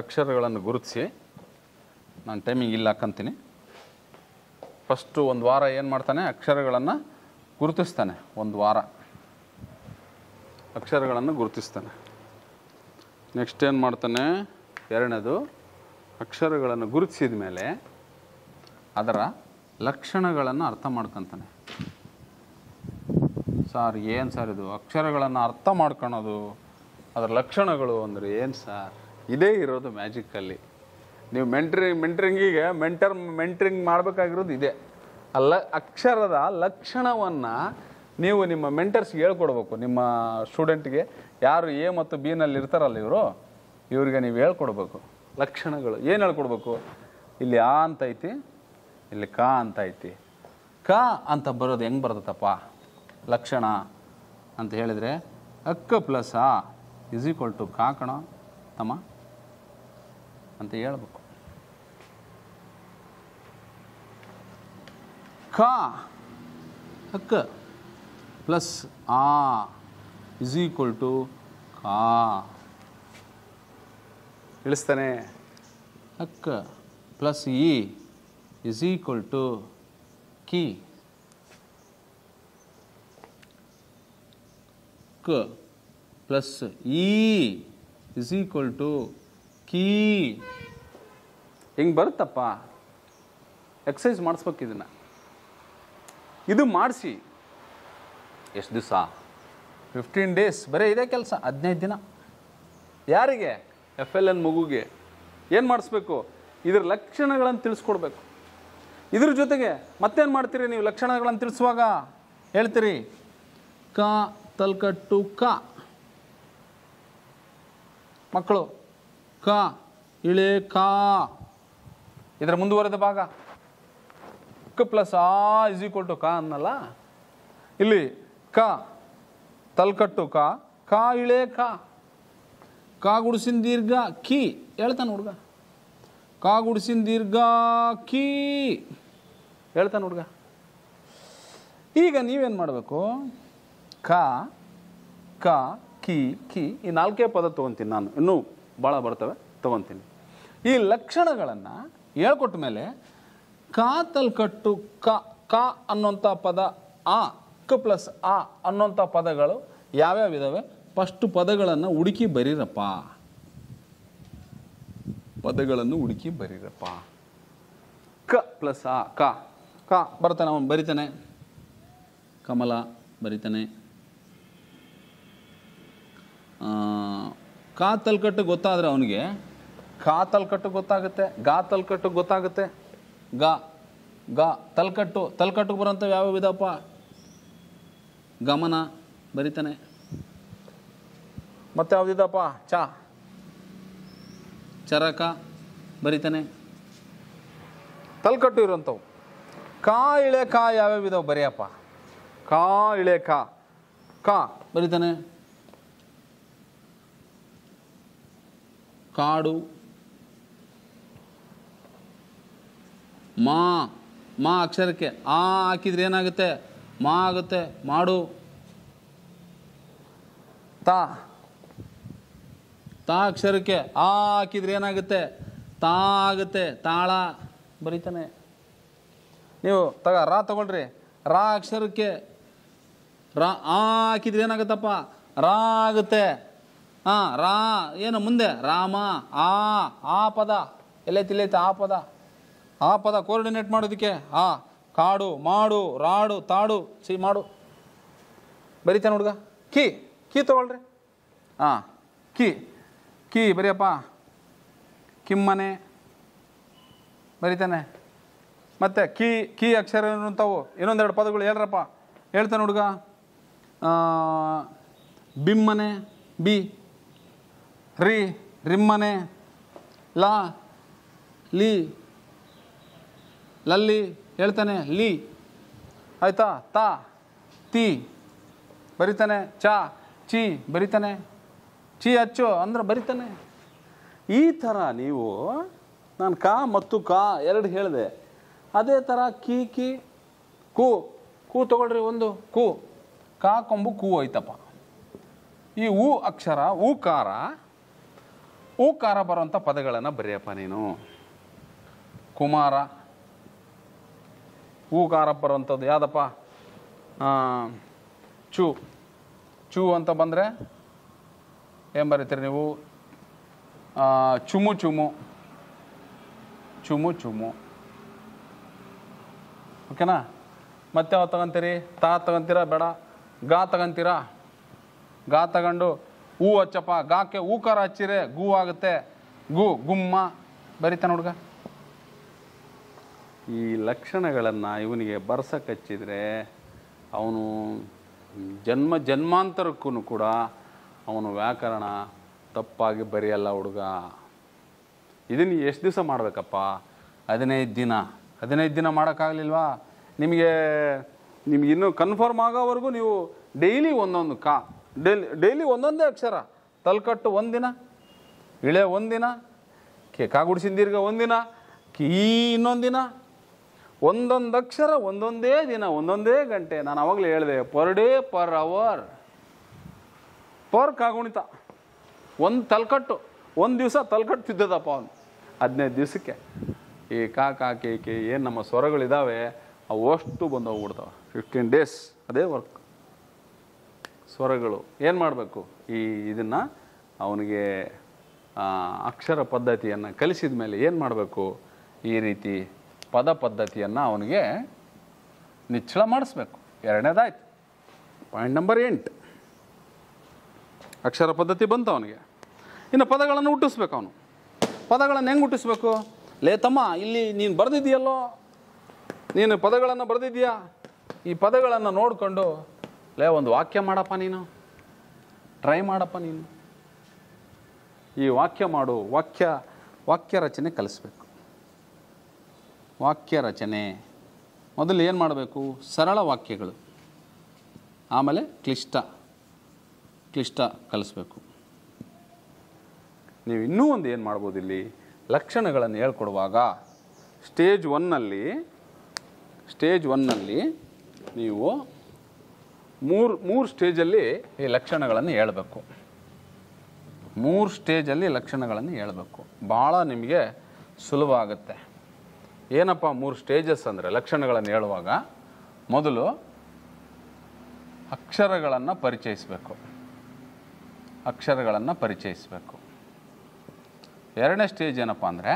ಅಕ್ಷರಗಳನ್ನು ಗುರುತಿಸಿ, ನಾನು ಟೈಮಿಂಗ್ ಇಲ್ಲ ಹಾಕಂತೀನಿ. ಫಸ್ಟು 1 ವಾರ ಏನು ಮಾಡ್ತಾನೆ? ಅಕ್ಷರಗಳನ್ನು ಗುರುತಿಸ್ತಾನೆ. 1 ವಾರ ಅಕ್ಷರಗಳನ್ನು ಗುರುತಿಸ್ತಾನೆ. ನೆಕ್ಸ್ಟ್ ಏನು ಮಾಡ್ತಾನೆ? 2ನೇದು ಅಕ್ಷರಗಳನ್ನು ಗುರುತಿಸಿದ ಮೇಲೆ ಅದರ ಲಕ್ಷಣಗಳನ್ನು ಅರ್ಥ ಮಾಡ್ಕೊತಾನೆ. ಸರ್ ಏನು ಸರ್ ಇದು ಅಕ್ಷರಗಳನ್ನು ಅರ್ಥ ಮಾಡ್ಕೊಳೋದು, ಅದರ ಲಕ್ಷಣಗಳು ಅಂದರೆ ಏನು ಸರ್? ಇದೇ ಇರೋದು ಮ್ಯಾಜಿಕ್ಕಲ್ಲಿ. ನೀವು ಮೆಂಟ್ರಿಂಗಿಗೆ ಮೆಂಟ್ರಿಂಗ್ ಮಾಡಬೇಕಾಗಿರೋದು ಇದೇ. ಅಕ್ಷರದ ಲಕ್ಷಣವನ್ನು ನೀವು ನಿಮ್ಮ ಮೆಂಟರ್ಸ್ಗೆ ಹೇಳ್ಕೊಡ್ಬೇಕು. ನಿಮ್ಮ ಸ್ಟೂಡೆಂಟ್ಗೆ ಯಾರು ಎ ಮತ್ತು ಬಿನಲ್ಲಿ ಇರ್ತಾರಲ್ಲ ಇವ್ರಿಗೆ ನೀವು ಹೇಳ್ಕೊಡ್ಬೇಕು. ಲಕ್ಷಣಗಳು ಏನು ಹೇಳ್ಕೊಡ್ಬೇಕು? ಇಲ್ಲಿ ಆ ಅಂತ ಐತಿ, ಇಲ್ಲಿ ಕ ಅಂತ ಐತಿ. ಕ ಅಂತ ಬರೋದು ಹೆಂಗೆ ಬರ್ತದಪ್ಪ ಲಕ್ಷಣ ಅಂತ ಹೇಳಿದರೆ, ಅಕ್ಕ ಪ್ಲಸ್ ಆ = ಕ ಕಣ ತಮ್ಮ. ಅಂತ ಹೇಳ್ಬೇಕು. ಕ ಅಕ್ಕ ಪ್ಲಸ್ ಆ ಇಸ್ ಈಕ್ವಲ್ ಟು ಕಾ. ಇಳಿಸ್ತಾನೆ. ಅಕ್ಕ ಪ್ಲಸ್ ಇ ಇಸ್ ಈಕ್ವಲ್ ಟು ಕಿ. ಕ ಪ್ಲಸ್ ಇ ಇಸ್ ಈಕ್ವಲ್ ಟು ಕೀ. ಹಿಂಗೆ ಬರುತ್ತಪ್ಪ. ಎಕ್ಸಸೈಸ್ ಮಾಡಿಸ್ಬೇಕು ಇದನ್ನು. ಇದು ಮಾಡಿಸಿ ಎಷ್ಟು ದಿವಸ? 15 days. ಬರೀ ಇದೇ ಕೆಲಸ. 15 ದಿನ. ಯಾರಿಗೆ? FLN ಮಗುಗೆ. ಏನು ಮಾಡಿಸ್ಬೇಕು? ಇದ್ರ ಲಕ್ಷಣಗಳನ್ನು ತಿಳಿಸ್ಕೊಡ್ಬೇಕು. ಇದ್ರ ಜೊತೆಗೆ ಮತ್ತೇನು ಮಾಡ್ತೀರಿ ನೀವು? ಲಕ್ಷಣಗಳನ್ನು ತಿಳಿಸುವಾಗ ಹೇಳ್ತೀರಿ ಕ ತಲ್ಕಟ್ಟು ಕ. ಮಕ್ಕಳು ಕ ಇಳೆ ಕಾ. ಇದರ ಮುಂದುವರೆದ ಭಾಗ ಕ ಪ್ಲಸ್ ಆ ಇಸ್ ಈಕ್ವಲ್ ಟು ಕ ಅನ್ನಲ್ಲ. ಇಲ್ಲಿ ಕ ತಲ್ಕಟ್ಟು ಕ, ಕ ಇಳೆ ಕ. ಕಾ ಗುಡಿಸಿನ ದೀರ್ಘ ಕಿ. ಹೇಳ್ತಾನೆ ಹುಡುಗ. ಕಾ ಗುಡಿಸಿನ ದೀರ್ಘ ಕೀ ಹೇಳ್ತಾನೆ ಹುಡುಗ. ಈಗ ನೀವೇನು ಮಾಡಬೇಕು? ಕ ಕ ಕಿ ಕಿ ಈ 4 ಪದ ತೊಗೊತೀನಿ ನಾನು. ಇನ್ನೂ ಭಾಳ ಬರ್ತವೆ, ತೊಗೊತೀನಿ. ಈ ಲಕ್ಷಣಗಳನ್ನು ಹೇಳ್ಕೊಟ್ಟ ಮೇಲೆ ಕಾ ತಲ್ಕಟ್ಟು ಕ ಕ ಅನ್ನೋಂಥ ಪದ, ಆ ಕ ಪ್ಲಸ್ ಆ ಅನ್ನೋಂಥ ಪದಗಳು ಯಾವ್ಯಾವ ಇದ್ದಾವೆ ಫಸ್ಟ್ ಪದಗಳನ್ನು ಹುಡುಕಿ ಬರೀರಪ್ಪ. ಪದಗಳನ್ನು ಹುಡುಕಿ ಬರೀರಪ್ಪ. ಕ ಪ್ಲಸ್ ಆ ಕ ಕ ಬರ್ತಾನೆ, ಅವನು ಬರಿತಾನೆ. ಕಮಲ ಬರಿತಾನೆ. ಕಾ ತಲ್ಕಟ್ಟು ಗೊತ್ತಾದರೆ ಅವನಿಗೆ ಕಾ ತಲ್ಕಟ್ಟು ಗೊತ್ತಾಗುತ್ತೆ, ಗಾ ತಲ್ಕಟ್ಟು ಗೊತ್ತಾಗುತ್ತೆ. ಗಾ ಗಾ ತಲ್ಕಟ್ಟು ತಲ್ಕಟ್ಟು ಬರೋಂಥ ಯಾವ್ಯಾವ ವಿಧಪ್ಪ? ಗಮನ ಬರಿತಾನೆ. ಮತ್ತೆ ಯಾವುದಿದಪ್ಪ? ಚ ಚರಕ ಬರಿತಾನೆ. ತಲ್ಕಟ್ಟು ಇರುವಂಥವು. ಕಾ ಇಳೆ ಕಾ ಯಾವ್ಯಾವ ಇದಾವೆ ಬರೆಯಪ್ಪ? ಕಾ ಇಳೆ ಕಾ ಕಾ ಬರಿತಾನೆ. ಕಾಡು. ಮಾ ಮಾ ಅಕ್ಷರಕ್ಕೆ ಆ ಹಾಕಿದ್ರೆ ಏನಾಗುತ್ತೆ? ಮಾ ಆಗುತ್ತೆ. ಮಾಡು. ತಾ ತಾ ಅಕ್ಷರಕ್ಕೆ ಆ ಹಾಕಿದ್ರೆ ಏನಾಗುತ್ತೆ? ತಾ ಆಗುತ್ತೆ. ತಾಳ ಬರೀತಾನೆ. ನೀವು ರಾ ತಗೊಳ್ರಿ. ರಾ ಅಕ್ಷರಕ್ಕೆ ರಾ ಆ ಹಾಕಿದ್ರೆ ಏನಾಗುತ್ತಪ್ಪ? ರಾ ಆಗುತ್ತೆ. ಹಾಂ ರಾ ಏನು ಮುಂದೆ? ರಾಮ. ಆ ಪದ ಎಲ್ಲೈತಿ? ಆ ಪದ. ಆ ಪದ ಕೋರ್ಡಿನೇಟ್ ಮಾಡೋದಕ್ಕೆ ಆ ಕಾಡು, ಮಾಡು, ರಾಡು, ತಾಡು, ಸಿ ಮಾಡು ಬರಿತಾನೆ ಹುಡುಗ. ಕಿ ಕಿ ತಗೊಳ್ರಿ. ಹಾಂ ಕಿ ಕಿ ಬರಿಯಪ್ಪ. ಕಿಮ್ಮನೆ ಬರಿತಾನೆ. ಮತ್ತು ಕಿ ಕಿ ಅಕ್ಷರ ಇರುವಂಥವು ಇನ್ನೊಂದೆರಡು ಪದಗಳು ಹೇಳ್ರಪ್ಪ. ಹೇಳ್ತಾನೆ ಹುಡುಗ. ಬಿಮ್ಮನೆ ಬಿ. ರಿ ರಿಮ್ಮನೆ. ಲಾ ಲೀ ಲಲ್ಲಿ ಹೇಳ್ತಾನೆ. ಲೀ ಆಯಿತಾ? ತಾ ತಿ ಬರಿತಾನೆ. ಚಾ ಚಿ ಬರಿತಾನೆ. ಚಿ ಅಚ್ಚು ಅಂದ್ರೆ ಬರಿತಾನೆ. ಈ ಥರ ನೀವು ನಾನು ಕಾ ಮತ್ತು ಕಾ ಎರಡು ಹೇಳಿದೆ. ಅದೇ ಥರ ಕಿ ಕಿ ಕು ಕು ತಗೊಳ್ರಿ. ಒಂದು ಕು ಕಾ ಕೊಂಬು ಕು ಹೋಯ್ತಪ್ಪ. ಈ ಉ ಅಕ್ಷರ ಊಕಾರ ಬರುವಂಥ ಪದಗಳನ್ನು ಬರೆಯಪ್ಪ ನೀನು. ಕುಮಾರ ಊಕಾರ ಬರುವಂಥದ್ದು ಯಾವುದಪ್ಪ? ಚು ಚು ಅಂತ ಬಂದರೆ ಏನು ಬರೀತೀರಿ ನೀವು? ಚುಮು ಚುಮು ಚುಮು ಚುಮು. ಓಕೆನಾ? ಮತ್ತೆ ಯಾವ ತಗೊಂತೀರಿ? ತಾ ತಗೊಂತೀರಾ? ಬೇಡ. ಗಾ ತಗೊಂತೀರಾ? ಗಾ ತಗೊಂಡು ಹೂ ಹಚ್ಚಪ್ಪ. ಗಾಕ್ಕೆ ಹೂಕಾರ ಹಚ್ಚಿರೆ ಗೂ ಆಗುತ್ತೆ. ಗು ಗುಮ್ಮ ಬರಿತಾನೆ ಹುಡುಗ. ಈ ಲಕ್ಷಣಗಳನ್ನು ಇವನಿಗೆ ಬರ್ಸಕ್ಕೆ ಹಚ್ಚಿದರೆ ಅವನು ಜನ್ಮಾಂತರಕ್ಕೂ ಕೂಡ ಅವನು ವ್ಯಾಕರಣ ತಪ್ಪಾಗಿ ಬರೆಯಲ್ಲ ಹುಡುಗ. ಇದನ್ನು ಎಷ್ಟು ದಿವಸ ಮಾಡಬೇಕಪ್ಪ? 15 ದಿನ. 15 ದಿನ ಮಾಡೋಕ್ಕಾಗಲಿಲ್ವಾ ನಿಮಗೆ? ಇನ್ನೂ ಕನ್ಫರ್ಮ್ ಆಗೋವರೆಗೂ ನೀವು ಡೈಲಿ ಒಂದೊಂದು ಕಾ ಡೈಲಿ ಒಂದೊಂದೇ ಅಕ್ಷರ. ತಲ್ಕಟ್ಟು ಒಂದಿನ, ಇಳೆ ಒಂದಿನ, ಕಾಗುಡಿಸಿನ ದೀರ್ಘ ಒಂದಿನ, ಕೀ ಇನ್ನೊಂದು ದಿನ, ಒಂದೊಂದು ಅಕ್ಷರ ಒಂದೊಂದೇ ದಿನ, ಒಂದೊಂದೇ ಗಂಟೆ. ನಾನು ಅವಾಗಲೇ ಹೇಳಿದೆ, per day per hour per ಕಾಗುಣಿತ. ಒಂದು ತಲ್ಕಟ್ಟು, ಒಂದು ದಿವಸ ತಲ್ಕಟ್ಟು ತಿದ್ದದಪ್ಪ ಅವನು. 15 ದಿವಸಕ್ಕೆ ಈ ಕಾ ಕೆ ಏನು ನಮ್ಮ ಸ್ವರಗಳಿದ್ದಾವೆ ಅವು ಅಷ್ಟು ಬಂದು ಹೋಗ್ಬಿಡ್ತಾವೆ. 15 ಡೇಸ್ ಅದೇ ವರ್ಕ್. ಸ್ವರಗಳು ಏನು ಮಾಡಬೇಕು, ಇದನ್ನು ಅವನಿಗೆ ಅಕ್ಷರ ಪದ್ಧತಿಯನ್ನು ಕಲಿಸಿದ ಮೇಲೆ ಏನು ಮಾಡಬೇಕು, ಈ ರೀತಿ ಪದ ಪದ್ಧತಿಯನ್ನು ಅವನಿಗೆ ನಿಚ್ಚಳ ಮಾಡಿಸ್ಬೇಕು. 2ನೇದಾಯ್ತು. ಪಾಯಿಂಟ್ ನಂಬರ್ 8, ಅಕ್ಷರ ಪದ್ಧತಿ ಬಂತು ಅವನಿಗೆ. ಇನ್ನು ಪದಗಳನ್ನು ಹುಟ್ಟಿಸ್ಬೇಕು ಅವನು. ಪದಗಳನ್ನು ಹೆಂಗೆ ಹುಟ್ಟಿಸ್ಬೇಕು? ಲೇ ತಮ್ಮ, ಇಲ್ಲಿ ನೀನು ಬರೆದಿದ್ದೀಯಲ್ಲೋ, ನೀನು ಪದಗಳನ್ನು ಬರೆದಿದ್ದೀಯಾ, ಈ ಪದಗಳನ್ನು ನೋಡಿಕೊಂಡು ಲೇ ಒಂದು ವಾಕ್ಯ ಮಾಡಪ್ಪ, ನೀನು ಟ್ರೈ ಮಾಡಪ್ಪ. ನೀನು ಈ ವಾಕ್ಯ ಮಾಡು. ವಾಕ್ಯ ರಚನೆ ಕಲಿಸ್ಬೇಕು. ವಾಕ್ಯ ರಚನೆ ಮೊದಲು ಏನು ಮಾಡಬೇಕು? ಸರಳ ವಾಕ್ಯಗಳು, ಆಮೇಲೆ ಕ್ಲಿಷ್ಟ ಕಲಿಸ್ಬೇಕು. ನೀವು ಇನ್ನೂ ಒಂದು ಏನು ಮಾಡ್ಬೋದು, ಇಲ್ಲಿ ಲಕ್ಷಣಗಳನ್ನು ಹೇಳ್ಕೊಡುವಾಗ ಸ್ಟೇಜ್ ಒನ್ನಲ್ಲಿ ನೀವು ಮೂರು ಸ್ಟೇಜಲ್ಲಿ ಈ ಲಕ್ಷಣಗಳನ್ನು ಹೇಳಬೇಕು. 3 ಸ್ಟೇಜಲ್ಲಿ ಲಕ್ಷಣಗಳನ್ನು ಹೇಳಬೇಕು. ಭಾಳ ನಿಮಗೆ ಸುಲಭ ಆಗುತ್ತೆ. ಏನಪ್ಪ 3 ಸ್ಟೇಜಸ್ ಅಂದರೆ ಲಕ್ಷಣಗಳನ್ನು ಹೇಳುವಾಗ? ಮೊದಲು ಅಕ್ಷರಗಳನ್ನು ಪರಿಚಯಿಸಬೇಕು. 2ನೇ ಸ್ಟೇಜ್ ಏನಪ್ಪ ಅಂದರೆ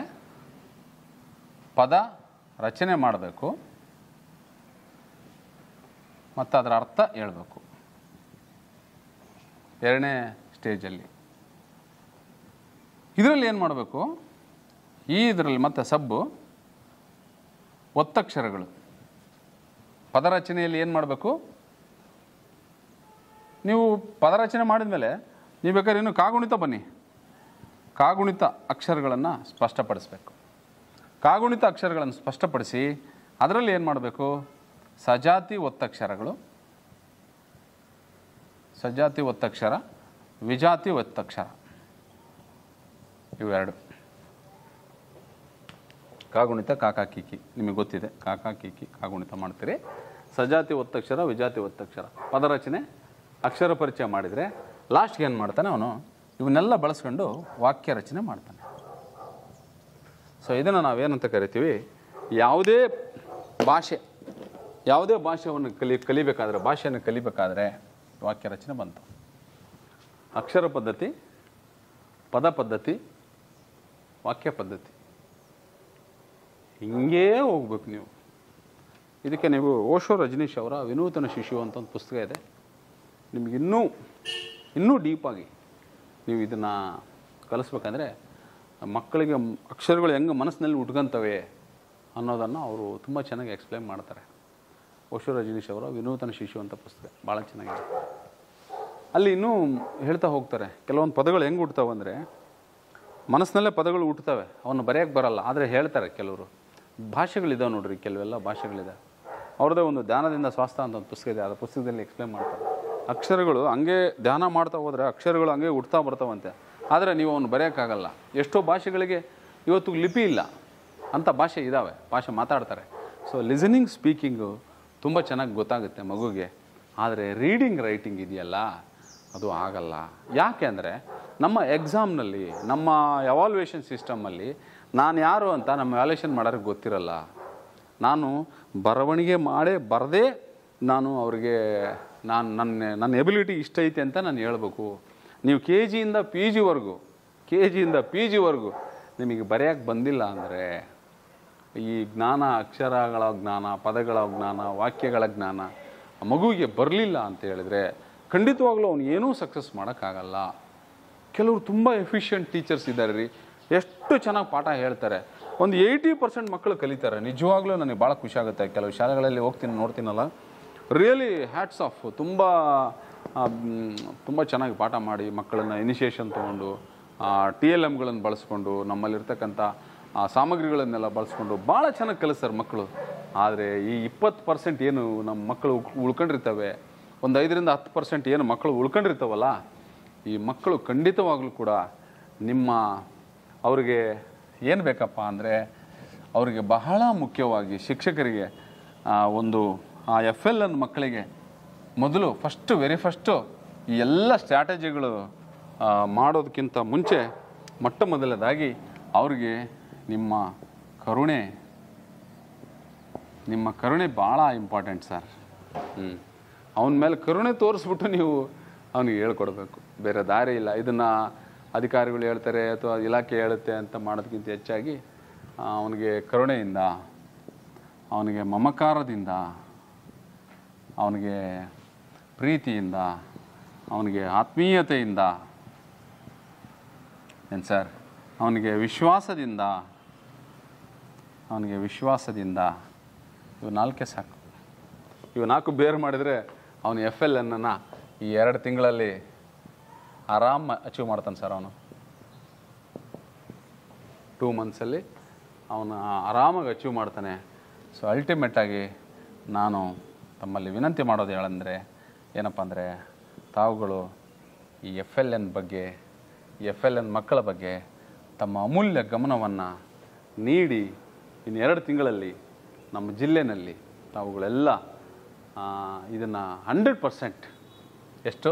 ಪದ ರಚನೆ ಮಾಡಬೇಕು ಮತ್ತು ಅದರ ಅರ್ಥ ಹೇಳಬೇಕು. 2ನೇ ಸ್ಟೇಜಲ್ಲಿ ಇದರಲ್ಲಿ ಏನು ಮಾಡಬೇಕು? ಇದರಲ್ಲಿ ಮತ್ತೆ ಸಬ್ಬು ಒತ್ತಕ್ಷರಗಳು. ಪದ ರಚನೆಯಲ್ಲಿ ಏನು ಮಾಡಬೇಕು? ನೀವು ಪದ ರಚನೆ ಮಾಡಿದ ಮೇಲೆ ನೀವು ಬೇಕಾದ್ರೆ ಇನ್ನು ಕಾಗುಣಿತ ಬನ್ನಿ. ಕಾಗುಣಿತ ಅಕ್ಷರಗಳನ್ನು ಸ್ಪಷ್ಟಪಡಿಸಬೇಕು. ಕಾಗುಣಿತ ಅಕ್ಷರಗಳನ್ನು ಸ್ಪಷ್ಟಪಡಿಸಿ ಅದರಲ್ಲಿ ಏನು ಮಾಡಬೇಕು? ಸಜಾತಿ ಒತ್ತಕ್ಷರಗಳು, ಸಜಾತಿ ಒತ್ತಕ್ಷರ, ವಿಜಾತಿ ಒತ್ತಕ್ಷರ, ಇವೆರಡು. ಕಾಗುಣಿತ ಕಾಕಾ ಕೀಕಿ ನಿಮಗೆ ಗೊತ್ತಿದೆ. ಕಾಕಾ ಕೀಕಿ ಕಾಗುಣಿತ ಮಾಡ್ತೀರಿ. ಸಜಾತಿ ಒತ್ತಕ್ಷರ, ವಿಜಾತಿ ಒತ್ತಕ್ಷರ, ಪದರಚನೆ, ಅಕ್ಷರ ಪರಿಚಯ ಮಾಡಿದರೆ ಲಾಸ್ಟ್ಗೆ ಏನು ಮಾಡ್ತಾನೆ ಅವನು? ಇವನ್ನೆಲ್ಲ ಬಳಸ್ಕೊಂಡು ವಾಕ್ಯ ರಚನೆ ಮಾಡ್ತಾನೆ. ಸೊ ಇದನ್ನು ನಾವೇನಂತ ಕರಿತೀವಿ? ಯಾವುದೇ ಭಾಷೆಯನ್ನು ಕಲಿಬೇಕಾದ್ರೆ, ಭಾಷೆಯನ್ನು ಕಲಿಬೇಕಾದ್ರೆ ವಾಕ್ಯ ರಚನೆ ಬಂತು. ಅಕ್ಷರ ಪದ್ಧತಿ, ಪದ ಪದ್ಧತಿ, ವಾಕ್ಯ ಪದ್ಧತಿ, ಹಿಂಗೇ ಹೋಗ್ಬೇಕು ನೀವು. ಇದಕ್ಕೆ ನೀವು ಓಶೋ ರಜನೀಶ್ ಅವರ ವಿನೂತನ ಶಿಶು ಅಂತ ಒಂದು ಪುಸ್ತಕ ಇದೆ. ನಿಮಗೆ ಇನ್ನೂ ಡೀಪಾಗಿ ನೀವು ಇದನ್ನು ಕಲಿಸ್ಬೇಕಂದ್ರೆ ಮಕ್ಕಳಿಗೆ ಅಕ್ಷರಗಳು ಹೆಂಗೆ ಮನಸ್ಸಿನಲ್ಲಿ ಉಟ್ಕೊಂತವೆ ಅನ್ನೋದನ್ನು ಅವರು ತುಂಬ ಚೆನ್ನಾಗಿ ಎಕ್ಸ್ಪ್ಲೈನ್ ಮಾಡ್ತಾರೆ. ಓಶೋ ರಜನೀಶ್ ಅವರ ವಿನೂತನ ಶಿಶು ಅಂತ ಪುಸ್ತಕ ಭಾಳ ಚೆನ್ನಾಗಿದೆ. ಅಲ್ಲಿ ಇನ್ನೂ ಹೇಳ್ತಾ ಹೋಗ್ತಾರೆ ಕೆಲವೊಂದು ಪದಗಳು ಹೆಂಗೆ ಹುಟ್ಟುತ್ತವೆ ಅಂದರೆ ಮನಸ್ಸಿನಲ್ಲೇ ಪದಗಳು ಹುಟ್ಟುತ್ತವೆ, ಅವನ್ನ ಬರೆಯೋಕ್ಕೆ ಬರಲ್ಲ, ಆದರೆ ಹೇಳ್ತಾರೆ. ಕೆಲವರು ಭಾಷೆಗಳಿದ್ದಾವೆ ನೋಡ್ರಿ, ಕೆಲವೆಲ್ಲ ಭಾಷೆಗಳಿದೆ. ಅವ್ರದ್ದೇ ಒಂದು ಧ್ಯಾನದಿಂದ ಸ್ವಾಸ್ಥ್ಯ ಅಂತ ಒಂದು ಪುಸ್ತಕ ಇದೆ. ಆ ಪುಸ್ತಕದಲ್ಲಿ ಎಕ್ಸ್ಪ್ಲೈನ್ ಮಾಡ್ತಾರೆ. ಅಕ್ಷರಗಳು ಹಂಗೆ ಧ್ಯಾನ ಮಾಡ್ತಾ ಹೋದರೆ ಅಕ್ಷರಗಳು ಹಂಗೆ ಹುಡ್ತಾ ಬರ್ತಾವಂತೆ, ಆದರೆ ನೀವು ಅವನು ಬರೆಯೋಕ್ಕಾಗಲ್ಲ. ಎಷ್ಟೋ ಭಾಷೆಗಳಿಗೆ ಇವತ್ತು ಲಿಪಿ ಇಲ್ಲ ಅಂಥ ಭಾಷೆ ಇದ್ದಾವೆ, ಭಾಷೆ ಮಾತಾಡ್ತಾರೆ. ಸೊ ಲಿಸನಿಂಗ್, ಸ್ಪೀಕಿಂಗು ತುಂಬ ಚೆನ್ನಾಗಿ ಗೊತ್ತಾಗುತ್ತೆ ಮಗುಗೆ. ಆದರೆ ರೀಡಿಂಗ್, ರೈಟಿಂಗ್ ಇದೆಯಲ್ಲ ಅದು ಆಗಲ್ಲ. ಯಾಕೆ ಅಂದರೆ ನಮ್ಮ ಎಕ್ಸಾಮ್ನಲ್ಲಿ, ನಮ್ಮ ಎವಾಲ್ಯೂಯೇಷನ್ ಸಿಸ್ಟಮಲ್ಲಿ ನಾನು ಯಾರು ಅಂತ ನಮ್ಮ ವ್ಯಾಲ್ಯೂಯೇಷನ್ ಮಾಡೋರಿಗೆ ಗೊತ್ತಿರಲ್ಲ. ನಾನು ಬರವಣಿಗೆ ಬರದೇ ನಾನು ಅವ್ರಿಗೆ ನನ್ನ ಎಬಿಲಿಟಿ ಇಷ್ಟ ಐತೆ ಅಂತ ನಾನು ಹೇಳ್ಬೇಕು. ನೀವು ಕೆ ಜಿಯಿಂದ ಪಿ ಜಿವರೆಗೂ ನಿಮಗೆ ಬರೆಯೋಕ್ಕೆ ಬಂದಿಲ್ಲ ಅಂದರೆ ಈ ಜ್ಞಾನ, ಅಕ್ಷರಗಳ ಜ್ಞಾನ, ಪದಗಳ ಜ್ಞಾನ, ವಾಕ್ಯಗಳ ಜ್ಞಾನ ಮಗುವಿಗೆ ಬರಲಿಲ್ಲ ಅಂತ ಹೇಳಿದರೆ ಖಂಡಿತವಾಗ್ಲೂ ಅವ್ನು ಏನೂ ಸಕ್ಸಸ್ ಮಾಡೋಕ್ಕಾಗಲ್ಲ. ಕೆಲವರು ತುಂಬ ಎಫಿಷಿಯೆಂಟ್ ಟೀಚರ್ಸ್ ಇದ್ದಾರೆ ರೀ, ಎಷ್ಟು ಚೆನ್ನಾಗಿ ಪಾಠ ಹೇಳ್ತಾರೆ. ಒಂದು 80% ಮಕ್ಕಳು ಕಲಿತಾರೆ. ನಿಜವಾಗ್ಲೂ ನನಗೆ ಭಾಳ ಖುಷಿ ಆಗುತ್ತೆ. ಕೆಲವು ಶಾಲೆಗಳಲ್ಲಿ ನೋಡ್ತೀನಲ್ಲ, ರಿಯಲಿ ಹ್ಯಾಟ್ಸ್ ಆಫ್. ತುಂಬ ಚೆನ್ನಾಗಿ ಪಾಠ ಮಾಡಿ ಮಕ್ಕಳನ್ನು ಇನಿಷಿಯೇಷನ್ ತೊಗೊಂಡು TLMಗಳನ್ನು ಬಳಸ್ಕೊಂಡು ನಮ್ಮಲ್ಲಿರ್ತಕ್ಕಂಥ ಸಾಮಗ್ರಿಗಳನ್ನೆಲ್ಲ ಬಳಸ್ಕೊಂಡು ಭಾಳ ಚೆನ್ನಾಗಿ ಕಲಿಸ್ತಾರೆ ಮಕ್ಕಳು. ಆದರೆ ಈ 20% ಏನು ನಮ್ಮ ಮಕ್ಕಳು ಉಳ್ಕೊಂಡಿರ್ತವೆ, ಒಂದು 5-10% ಏನು ಮಕ್ಕಳು ಉಳ್ಕೊಂಡಿರ್ತಾವಲ್ಲ, ಈ ಮಕ್ಕಳು ಖಂಡಿತವಾಗ್ಲೂ ಕೂಡ ಅವ್ರಿಗೆ ಏನು ಬೇಕಪ್ಪ ಅಂದರೆ ಅವರಿಗೆ ಬಹಳ ಮುಖ್ಯವಾಗಿ ಶಿಕ್ಷಕರಿಗೆ ಒಂದು ಆ FLN ಮಕ್ಕಳಿಗೆ ಮೊದಲು ವೆರಿ ಫಸ್ಟು ಈ ಎಲ್ಲ ಸ್ಟ್ರಾಟಜಿಗಳು ಮಾಡೋದಕ್ಕಿಂತ ಮುಂಚೆ ಮೊಟ್ಟ ಮೊದಲದಾಗಿ ಅವ್ರಿಗೆ ನಿಮ್ಮ ಕರುಣೆ ಭಾಳ ಇಂಪಾರ್ಟೆಂಟ್ ಸರ್. ಅವನ ಮೇಲೆ ಕರುಣೆ ತೋರಿಸ್ಬಿಟ್ಟು ನೀವು ಅವನಿಗೆ ಹೇಳ್ಕೊಡ್ಬೇಕು, ಬೇರೆ ದಾರಿ ಇಲ್ಲ. ಇದನ್ನು ಅಧಿಕಾರಿಗಳು ಹೇಳ್ತಾರೆ ಅಥವಾ ಇಲಾಖೆ ಹೇಳುತ್ತೆ ಅಂತ ಮಾಡೋದಕ್ಕಿಂತ ಹೆಚ್ಚಾಗಿ ಅವನಿಗೆ ಕರುಣೆಯಿಂದ, ಅವನಿಗೆ ಮಮಕಾರದಿಂದ, ಅವನಿಗೆ ಪ್ರೀತಿಯಿಂದ, ಅವನಿಗೆ ಆತ್ಮೀಯತೆಯಿಂದ ಏನು ಸರ್, ಅವನಿಗೆ ವಿಶ್ವಾಸದಿಂದ ಇವು 4 ಸಾಕು. ಇವು 4 ಬೇರೆ ಮಾಡಿದರೆ ಅವನು FLNನ್ನು ಈ 2 ತಿಂಗಳಲ್ಲಿ ಆರಾಮ ಅಚೀವ್ ಮಾಡ್ತಾನೆ ಸರ್. ಅವನು 2 ಮಂತ್ಸಲ್ಲಿ ಅವನು ಆರಾಮಾಗಿ ಅಚೀವ್ ಮಾಡ್ತಾನೆ. ಸೊ ಅಲ್ಟಿಮೇಟಾಗಿ ನಾನು ತಮ್ಮಲ್ಲಿ ವಿನಂತಿ ಮಾಡೋದು ಹೇಳಂದರೆ ಏನಪ್ಪ ಅಂದರೆ, ತಾವುಗಳು ಈ FLN ಬಗ್ಗೆ, ಈ FLN ಮಕ್ಕಳ ಬಗ್ಗೆ ತಮ್ಮ ಅಮೂಲ್ಯ ಗಮನವನ್ನು ನೀಡಿ ಇನ್ನು 2 ತಿಂಗಳಲ್ಲಿ ನಮ್ಮ ಜಿಲ್ಲೆಯಲ್ಲಿ ತಾವುಗಳೆಲ್ಲ ಇದನ್ನು 100% ಎಷ್ಟು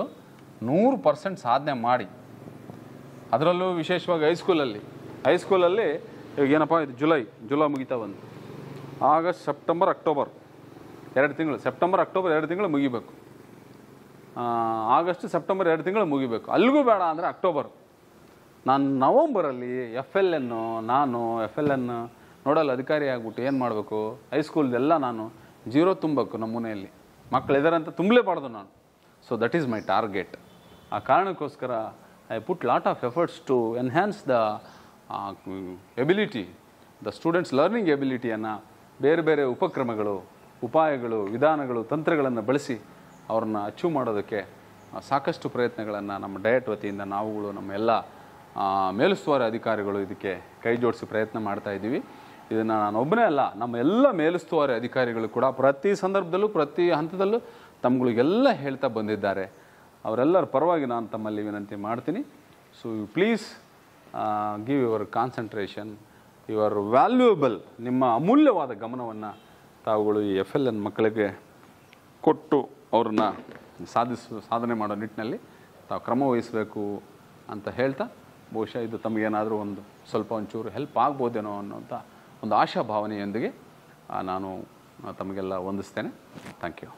100% ಸಾಧನೆ ಮಾಡಿ, ಅದರಲ್ಲೂ ವಿಶೇಷವಾಗಿ ಹೈಸ್ಕೂಲಲ್ಲಿ ಇವಾಗ ಏನಪ್ಪ ಇದು ಜುಲೈ ಮುಗಿತಾ ಬಂದು, ಆಗಸ್ಟ್ ಸೆಪ್ಟೆಂಬರ್ ಅಕ್ಟೋಬರ್ 2 ತಿಂಗಳು, ಸೆಪ್ಟೆಂಬರ್ ಅಕ್ಟೋಬರ್ 2 ತಿಂಗಳು ಮುಗಿಬೇಕು, ಆಗಸ್ಟ್ ಸೆಪ್ಟೆಂಬರ್ 2 ತಿಂಗಳು ಮುಗಿಬೇಕು. ಅಲ್ಲಿಗೂ ಬೇಡ ಅಂದರೆ ಅಕ್ಟೋಬರ್. ನಾನು ನವಂಬರಲ್ಲಿ ನಾನು FLN ನೋಡಲ್ ಅಧಿಕಾರಿ ಆಗ್ಬಿಟ್ಟು ಏನು ಮಾಡಬೇಕು, ಹೈಸ್ಕೂಲ್ದೆಲ್ಲ ನಾನು 0 ತುಂಬಬೇಕು. ನಮೂನೆಯಲ್ಲಿ ಮಕ್ಕಳಿದ್ದಾರೆ ಅಂತ ತುಂಬಲೇಬಾರ್ದು ನಾನು. So that is my target. ಆ ಕಾರಣಕ್ಕೋಸ್ಕರ I put lot of efforts to enhance the ability, the students learning ಎಬಿಲಿಟಿಯನ್ನು ಬೇರೆ ಬೇರೆ ಉಪಕ್ರಮಗಳು, ಉಪಾಯಗಳು, ವಿಧಾನಗಳು, ತಂತ್ರಗಳನ್ನು ಬಳಸಿ ಅವ್ರನ್ನ ಅಚೀವ್ ಮಾಡೋದಕ್ಕೆ ಸಾಕಷ್ಟು ಪ್ರಯತ್ನಗಳನ್ನು ನಮ್ಮ ಡಯಟ್ ವತಿಯಿಂದ ನಾವುಗಳು, ನಮ್ಮ ಎಲ್ಲ ಮೇಲುಸ್ತುವಾರಿ ಅಧಿಕಾರಿಗಳು ಇದಕ್ಕೆ ಕೈ ಜೋಡಿಸಿ ಪ್ರಯತ್ನ ಮಾಡ್ತಾಯಿದ್ದೀವಿ. ಇದನ್ನು ನಾನು ಒಬ್ಬನೇ ಅಲ್ಲ, ನಮ್ಮ ಎಲ್ಲ ಮೇಲುಸ್ತುವಾರಿ ಅಧಿಕಾರಿಗಳು ಕೂಡ ಪ್ರತಿ ಸಂದರ್ಭದಲ್ಲೂ ಪ್ರತಿ ಹಂತದಲ್ಲೂ ತಮ್ಮಗಳಿಗೆಲ್ಲ ಹೇಳ್ತಾ ಬಂದಿದ್ದಾರೆ. ಅವರೆಲ್ಲರ ಪರವಾಗಿ ನಾನು ತಮ್ಮಲ್ಲಿ ವಿನಂತಿ ಮಾಡ್ತೀನಿ. So you please give your concentration, your valuable, ನಿಮ್ಮ ಅಮೂಲ್ಯವಾದ ಗಮನವನ್ನು ತಾವುಗಳು ಈ FLN ಮಕ್ಕಳಿಗೆ ಕೊಟ್ಟು ಅವ್ರನ್ನ ಸಾಧನೆ ಮಾಡೋ ನಿಟ್ಟಿನಲ್ಲಿ ತಾವು ಕ್ರಮ ವಹಿಸಬೇಕು ಅಂತ ಹೇಳ್ತಾ, ಬಹುಶಃ ಇದು ತಮಗೇನಾದರೂ ಸ್ವಲ್ಪ ಒಂಚೂರು ಹೆಲ್ಪ್ ಆಗ್ಬೋದೇನೋ ಅನ್ನೋಂಥ ಒಂದು ಆಶಾಭಾವನೆಯೊಂದಿಗೆ ನಾನು ತಮಗೆಲ್ಲ ವಂದಿಸ್ತೇನೆ. Thank you.